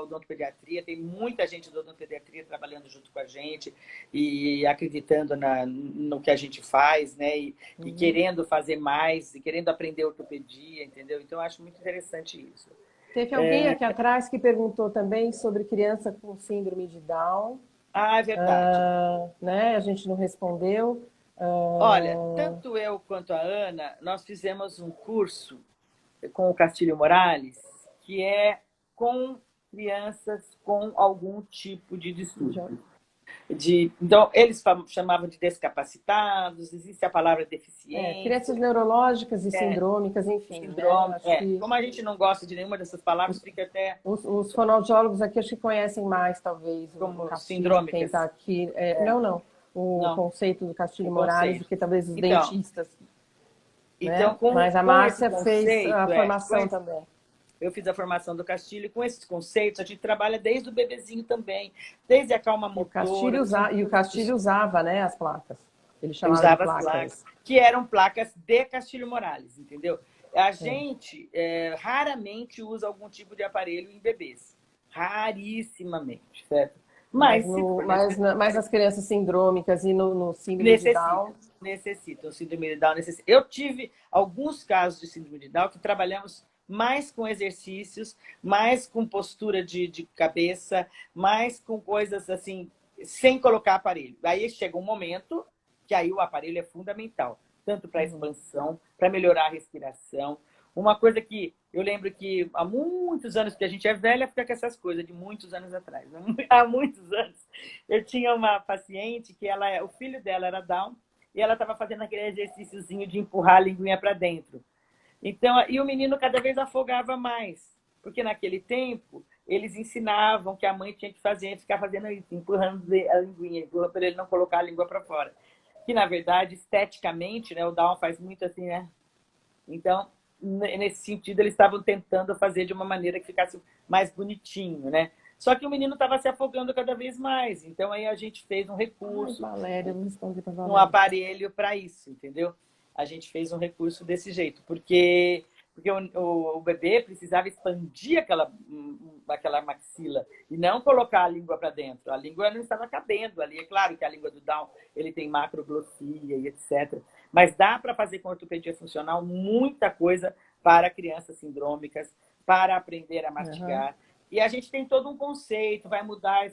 odontopediatria, tem muita gente da odontopediatria trabalhando junto com a gente e acreditando no que a gente faz, né? E querendo fazer mais, e querendo aprender ortopedia, entendeu? Então, eu acho muito interessante isso. Teve alguém aqui atrás que perguntou também sobre criança com síndrome de Down. É verdade. Né? A gente não respondeu. Olha, tanto eu quanto a Ana, nós fizemos um curso com o Castilho Morales, que é com crianças com algum tipo de distúrbio. Então, eles chamavam de descapacitados, existe a palavra deficiente. Crianças neurológicas e sindrômicas, enfim. Síndrome, né? Como a gente não gosta de nenhuma dessas palavras, fica até... Os fonoaudiólogos aqui acho que conhecem mais, talvez. Como síndrômicas. Quem está aqui. Não. Conceito do Castilho Morales, do que talvez os dentistas. Então, né? Mas a Márcia fez a formação também. Eu fiz a formação do Castilho e com esses conceitos a gente trabalha desde o bebezinho também, desde a calma motora. E o Castilho usava, né, as placas. Ele chamava de placas. As placas, que eram placas de Castilho Morales, entendeu? A gente raramente usa algum tipo de aparelho em bebês. Rarissimamente, certo? Mas as crianças sindrômicas e no síndrome de Down... Necessitam, síndrome de Down necessita. Eu tive alguns casos de síndrome de Down que trabalhamos mais com exercícios, mais com postura de cabeça, mais com coisas assim, sem colocar aparelho. Aí chega um momento que aí o aparelho é fundamental, tanto para a expansão, para melhorar a respiração. Uma coisa que eu lembro que há muitos anos, que a gente é velha, fica com essas coisas de muitos anos atrás. Né? Há muitos anos, eu tinha uma paciente que o filho dela era Down e ela estava fazendo aquele exercíciozinho de empurrar a linguinha para dentro. Então, e o menino cada vez afogava mais, porque naquele tempo eles ensinavam que a mãe tinha que fazer, ficar fazendo isso, empurrando a linguinha, para ele não colocar a língua para fora. Que, na verdade, esteticamente, né, o Down faz muito assim, né? Então, nesse sentido, eles estavam tentando fazer de uma maneira que ficasse mais bonitinho, né? Só que o menino estava se afogando cada vez mais. Então, aí a gente fez um recurso, um aparelho para isso, entendeu? A gente fez um recurso desse jeito, porque o bebê precisava expandir aquela maxila e não colocar a língua para dentro. A língua não estava cabendo ali. É claro que a língua do Down ele tem macroglossia e etc. Mas dá para fazer com ortopedia funcional muita coisa para crianças sindrômicas, para aprender a mastigar. E a gente tem todo um conceito, vai mudar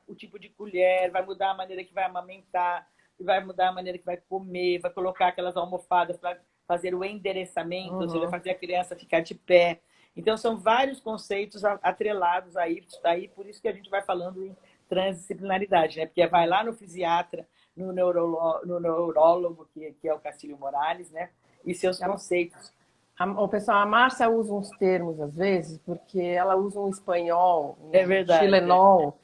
o tipo de colher, vai mudar a maneira que vai amamentar, vai mudar a maneira que vai comer, vai colocar aquelas almofadas para fazer o endereçamento, ou seja, fazer a criança ficar de pé. Então, são vários conceitos atrelados aí, por isso que a gente vai falando em transdisciplinaridade, né? Porque vai lá no fisiatra, no neurólogo, que é o Castilho Morales, né? E seus conceitos. Pessoal, a Márcia usa uns termos, às vezes, porque ela usa um espanhol, chilenol,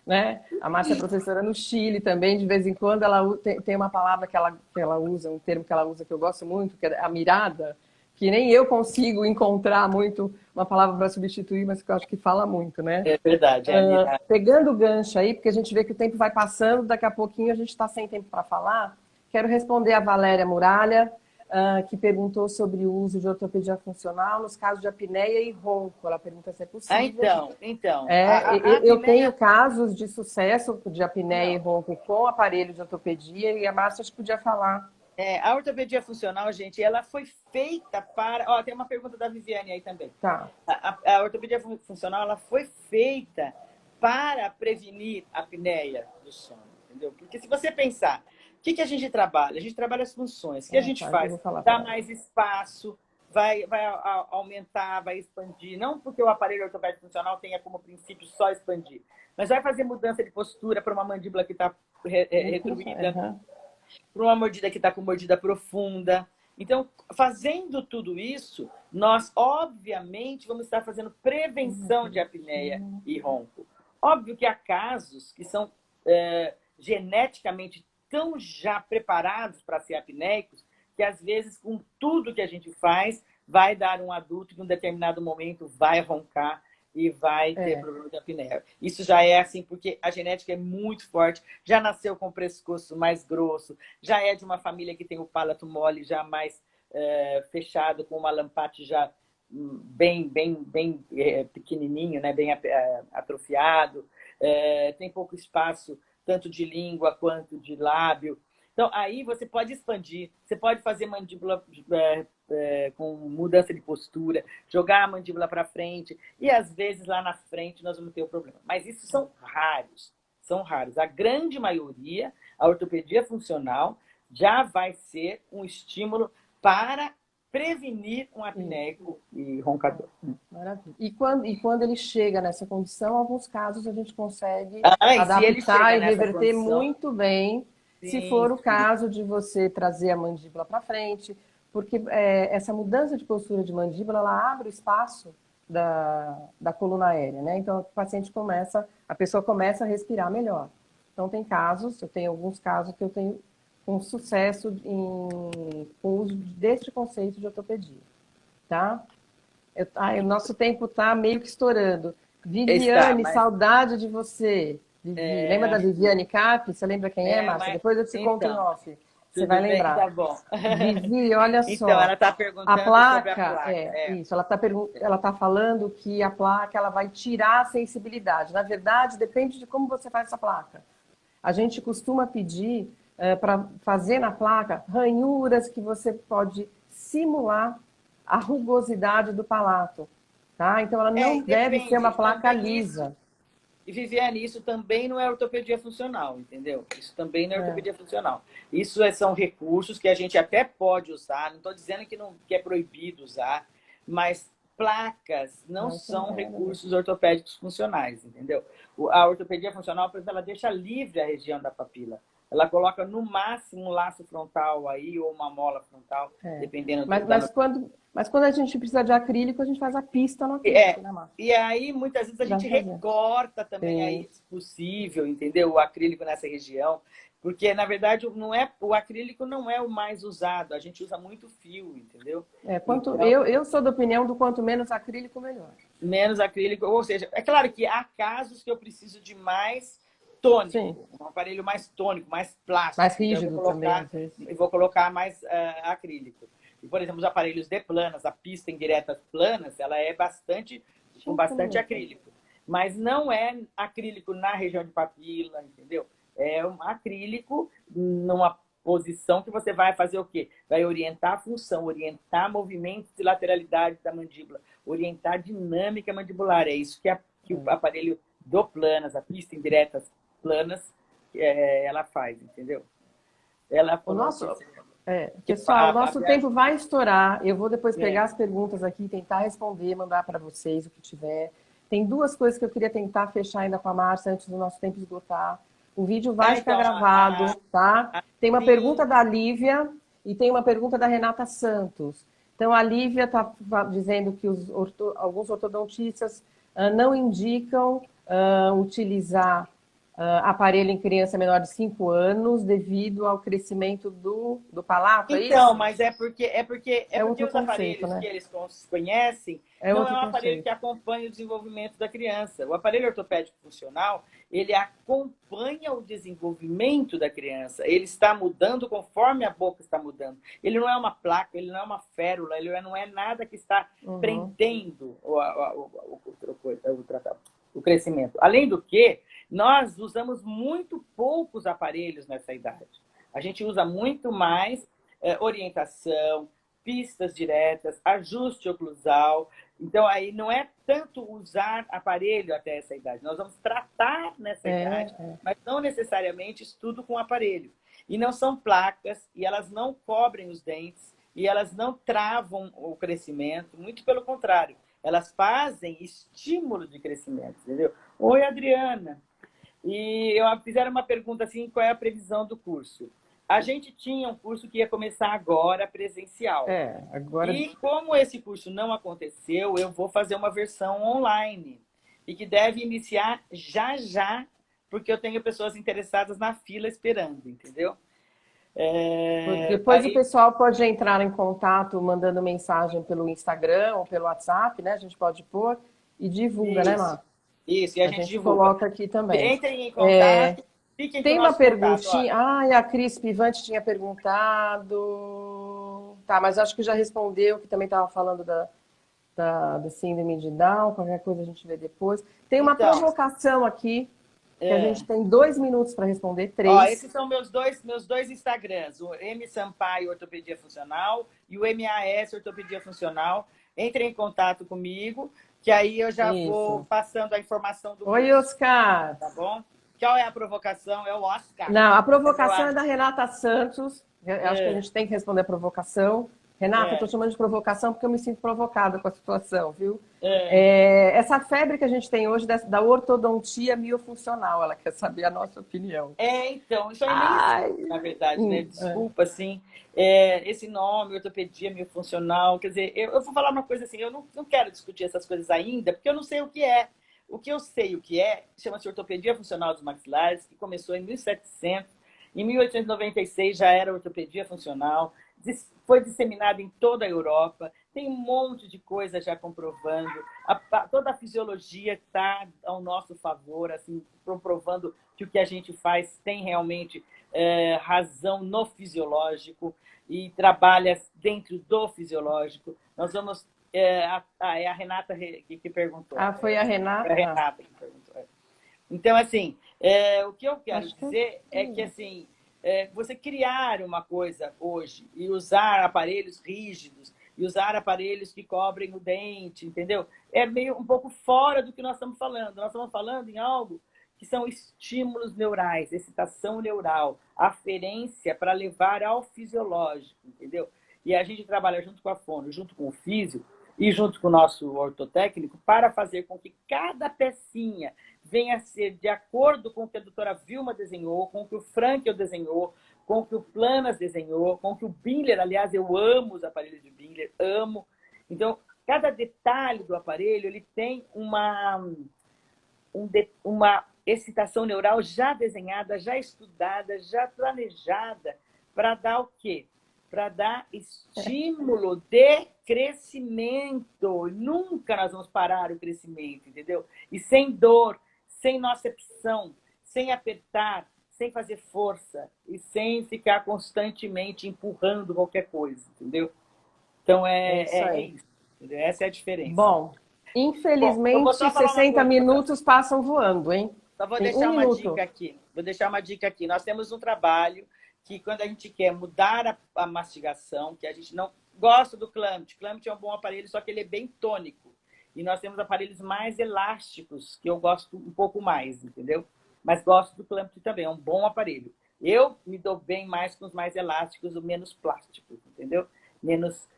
né? A Márcia é professora no Chile também, de vez em quando ela tem uma palavra que ela usa, um termo que ela usa que eu gosto muito, que é a mirada, que nem eu consigo encontrar muito uma palavra para substituir, mas que eu acho que fala muito, né? É verdade. Pegando o gancho aí, porque a gente vê que o tempo vai passando, daqui a pouquinho a gente está sem tempo para falar, quero responder a Valéria Muralha. que perguntou sobre o uso de ortopedia funcional nos casos de apneia e ronco. Ela pergunta se é Ah, possível. então. Eu tenho casos de sucesso de apneia e Não. ronco com aparelho de ortopedia e a Márcia acho que podia falar. A ortopedia funcional, gente, ela foi feita para... Ó, tem uma pergunta da Viviane aí também. Tá. A ortopedia funcional, ela foi feita para prevenir a apneia do sono, entendeu? Porque se você pensar, o que a gente trabalha? A gente trabalha as funções. O que a gente Tá, eu faz? vou falar Dá para ela. mais espaço, vai aumentar, vai expandir. Não porque o aparelho ortopédico funcional tenha como princípio só expandir, mas vai fazer mudança de postura para uma mandíbula que está retruída, Uhum. para uma mordida que está com mordida profunda. Então, fazendo tudo isso, nós, obviamente, vamos estar fazendo prevenção de apneia e ronco. Óbvio que há casos que são geneticamente tão já preparados para ser apneicos, que às vezes, com tudo que a gente faz, vai dar um adulto que, em um determinado momento, vai roncar e vai ter problema de apneia. Isso já é assim, porque a genética é muito forte, já nasceu com o pescoço mais grosso, já é de uma família que tem o palato mole já mais fechado, com uma lampate já bem pequenininho, né? Bem atrofiado, tem pouco espaço, tanto de língua quanto de lábio. Então, aí você pode expandir, você pode fazer mandíbula com mudança de postura, jogar a mandíbula para frente, e às vezes lá na frente nós vamos ter o problema. Mas isso são raros, são raros. A grande maioria, a ortopedia funcional já vai ser um estímulo para prevenir um apneico e roncador. Maravilha. E quando ele chega nessa condição, em alguns casos a gente consegue Se ele adaptar chega e nessa reverter condição, muito bem, se for sim, o caso de você trazer a mandíbula para frente, porque essa mudança de postura de mandíbula, ela abre o espaço da coluna aérea, né? Então, a pessoa começa a respirar melhor. Então, eu tenho alguns casos que eu tenho um sucesso com o uso deste conceito de ortopedia, tá? O nosso tempo está meio que estourando. está, Viviane, mas saudade de você. Vivi. Lembra da Viviane Cap? Você lembra quem é, Márcia? mas Depois eu te conto em então, off. Você vai tudo bem? lembrar. Tá bom. Vivi, olha Então, só. ela está A perguntando sobre a placa, placa. isso, ela tá falando que a placa ela vai tirar a sensibilidade. Na verdade, depende de como você faz essa placa. A gente costuma pedir para fazer na placa ranhuras que você pode simular a rugosidade do palato. Tá? Então, ela não deve ser uma Depende. placa Também lisa. E, Viviane, isso também não é ortopedia funcional, entendeu? Isso também não é ortopedia funcional. Isso são recursos que a gente até pode usar, não estou dizendo que é proibido usar, mas placas não são recursos ortopédicos funcionais, entendeu? A ortopedia funcional, por exemplo, ela deixa livre a região da papila. Ela coloca no máximo um laço frontal aí, ou uma mola frontal, dependendo do Mas quando a gente precisa de acrílico, a gente faz a pista no acrílico, né, Márcia? E aí, muitas vezes, a gente recorta também aí, se possível, entendeu? O acrílico nessa região. Porque, na verdade, o acrílico não é o mais usado. A gente usa muito fio, entendeu? Então, eu sou da opinião do quanto menos acrílico, melhor. Menos acrílico. Ou seja, é claro que há casos que eu preciso de mais tônico. Sim. Um aparelho mais tônico, mais plástico. Mais rígido também. Eu vou colocar mais acrílico. E, por exemplo, os aparelhos de planas, a pista indireta planas, ela é com bastante acrílico. Mas não é acrílico na região de papila, entendeu? É um acrílico numa posição que você vai fazer o quê? Vai orientar a função, orientar movimentos de lateralidade da mandíbula, orientar a dinâmica mandibular. É isso que o aparelho do planas, a pista indireta planas, ela faz, entendeu? Pessoal, o nosso tempo vai estourar. Eu vou depois pegar as perguntas aqui, tentar responder, mandar para vocês o que tiver. Tem duas coisas que eu queria tentar fechar ainda com a Márcia antes do nosso tempo esgotar. O vídeo vai ficar gravado, tá? Tem uma pergunta da Lívia e tem uma pergunta da Renata Santos. Então, a Lívia está dizendo que alguns ortodontistas não indicam utilizar aparelho em criança menor de 5 anos devido ao crescimento do palato, é Então, isso? mas é É porque outro os conceito, aparelhos né? que eles conhecem É não é outro um aparelho que conceito. acompanha o desenvolvimento da criança. O aparelho ortopédico funcional, ele acompanha o desenvolvimento da criança. Ele está mudando conforme a boca está mudando. Ele não é uma placa, ele não é uma férula, ele não é nada que está Uhum. prendendo o crescimento. Além do que, nós usamos muito poucos aparelhos nessa idade. A gente usa muito mais orientação, pistas diretas, ajuste oclusal. Então, aí não é tanto usar aparelho até essa idade. Nós vamos tratar nessa idade, É. mas não necessariamente estudo com aparelho. E não são placas, e elas não cobrem os dentes, e elas não travam o crescimento, muito pelo contrário. Elas fazem estímulo de crescimento, entendeu? Oi, Adriana. E eu fizeram uma pergunta assim, qual é a previsão do curso? A gente tinha um curso que ia começar agora, presencial. Agora. E como esse curso não aconteceu, eu vou fazer uma versão online. E que deve iniciar já já, porque eu tenho pessoas interessadas na fila esperando, entendeu? Depois o Aí, pessoal pode entrar em contato mandando mensagem pelo Instagram ou pelo WhatsApp, né? A gente pode pôr e divulga, né, isso, Má? isso, e a A gente gente divulga. coloca aqui também. Entrem em contato, fiquem com o Tem uma nosso contato. Ó. perguntinha. Ai, a Cris Pivante tinha perguntado. Tá, mas acho que já respondeu, que também estava falando da síndrome de Down. Qualquer coisa a gente vê depois. Tem uma Então, provocação aqui, que a é, gente tem 2 minutos para responder, ó, três. esses são meus dois Instagrams, o M Sampaio Ortopedia Funcional e o MAS Ortopedia Funcional. Entrem em contato comigo, que aí eu já vou Isso. passando a informação do Oi, curso, Oscar. tá bom? Qual é a provocação? É o Oscar. Não, a É meu provocação é da Renata Santos. Eu acho que a é, gente tem que responder a provocação. Renata, eu estou é, chamando de provocação porque eu me sinto provocada com a situação, viu? é. Essa febre que a gente tem hoje da ortodontia miofuncional, ela quer saber a nossa opinião. Então, isso aí nem existe, Ai, na verdade, né? é. Desculpa, assim, esse nome, ortopedia miofuncional, quer dizer, eu vou falar uma coisa assim, eu não quero discutir essas coisas ainda, porque eu não sei o que é. O que eu sei o que é, chama-se ortopedia funcional dos maxilares, que começou em 1700, em 1896 já era ortopedia funcional, foi disseminada em toda a Europa, tem um monte de coisa já comprovando, toda a fisiologia está ao nosso favor, assim, comprovando que o que a gente faz tem realmente razão no fisiológico e trabalha dentro do fisiológico. Nós vamos. É a Renata que perguntou. Ah, foi a É a Renata? Ah, Renata que perguntou. Então, assim, o que eu quero acho que. dizer é que assim, você criar uma coisa hoje e usar aparelhos rígidos e usar aparelhos que cobrem o dente, entendeu? É meio um pouco fora do que nós estamos falando. Nós estamos falando em algo que são estímulos neurais, excitação neural, aferência para levar ao fisiológico, entendeu? E a gente trabalha junto com a fono, junto com o físio e junto com o nosso ortotécnico para fazer com que cada pecinha venha a ser de acordo com o que a doutora Vilma desenhou, com o que o Frankel desenhou, com o que o Planas desenhou, com o que o Bindler, aliás, eu amo os aparelhos de Bindler, amo. Então, cada detalhe do aparelho, ele tem uma excitação neural já desenhada, já estudada, já planejada, para dar o quê? Para dar estímulo de crescimento. Nunca nós vamos parar o crescimento, entendeu? E sem dor, sem nocepção, sem apertar, sem fazer força e sem ficar constantemente empurrando qualquer coisa, entendeu? Então É isso é aí. isso. Entendeu? Essa é a diferença. Bom, Bom, eu vou infelizmente, só falar uma 60 coisa para minutos passam voando, hein? Só vou Tem um deixar uma minuto. dica aqui. Vou deixar uma dica aqui. Nós temos um trabalho que, quando a gente quer mudar a mastigação, que a gente não gosta do Clamp. Clamp é um bom aparelho, só que ele é bem tônico. E nós temos aparelhos mais elásticos, que eu gosto um pouco mais, entendeu? Mas gosto do Clamp também, é um bom aparelho. Eu me dou bem mais com os mais elásticos, ou menos plásticos, entendeu? Menos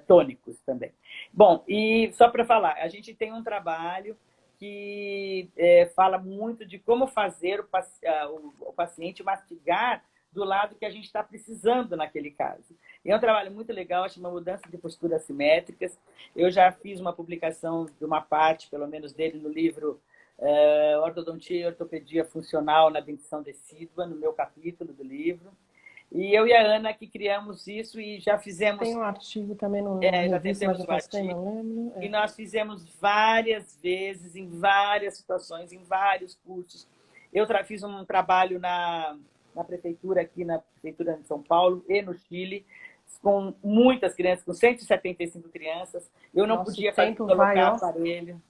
tônicos também. Bom, e só para falar, a gente tem um trabalho que fala muito de como fazer o paciente mastigar do lado que a gente está precisando naquele caso. E é um trabalho muito legal, chama Mudança de Posturas Simétricas. Eu já fiz uma publicação de uma parte, pelo menos dele, no livro ortodontia e ortopedia funcional na dentição decídua, no meu capítulo do livro. E eu e a Ana que criamos isso e já fizemos... Tem um artigo também no já revista, mas temos já o faz tempo, artigo. não lembro. E nós fizemos várias vezes, em várias situações, em vários cursos. Eu fiz um trabalho na prefeitura, aqui na prefeitura de São Paulo e no Chile, com muitas crianças, com 175 crianças. Eu não Nosso podia tempo colocar vai, ó. aparelho.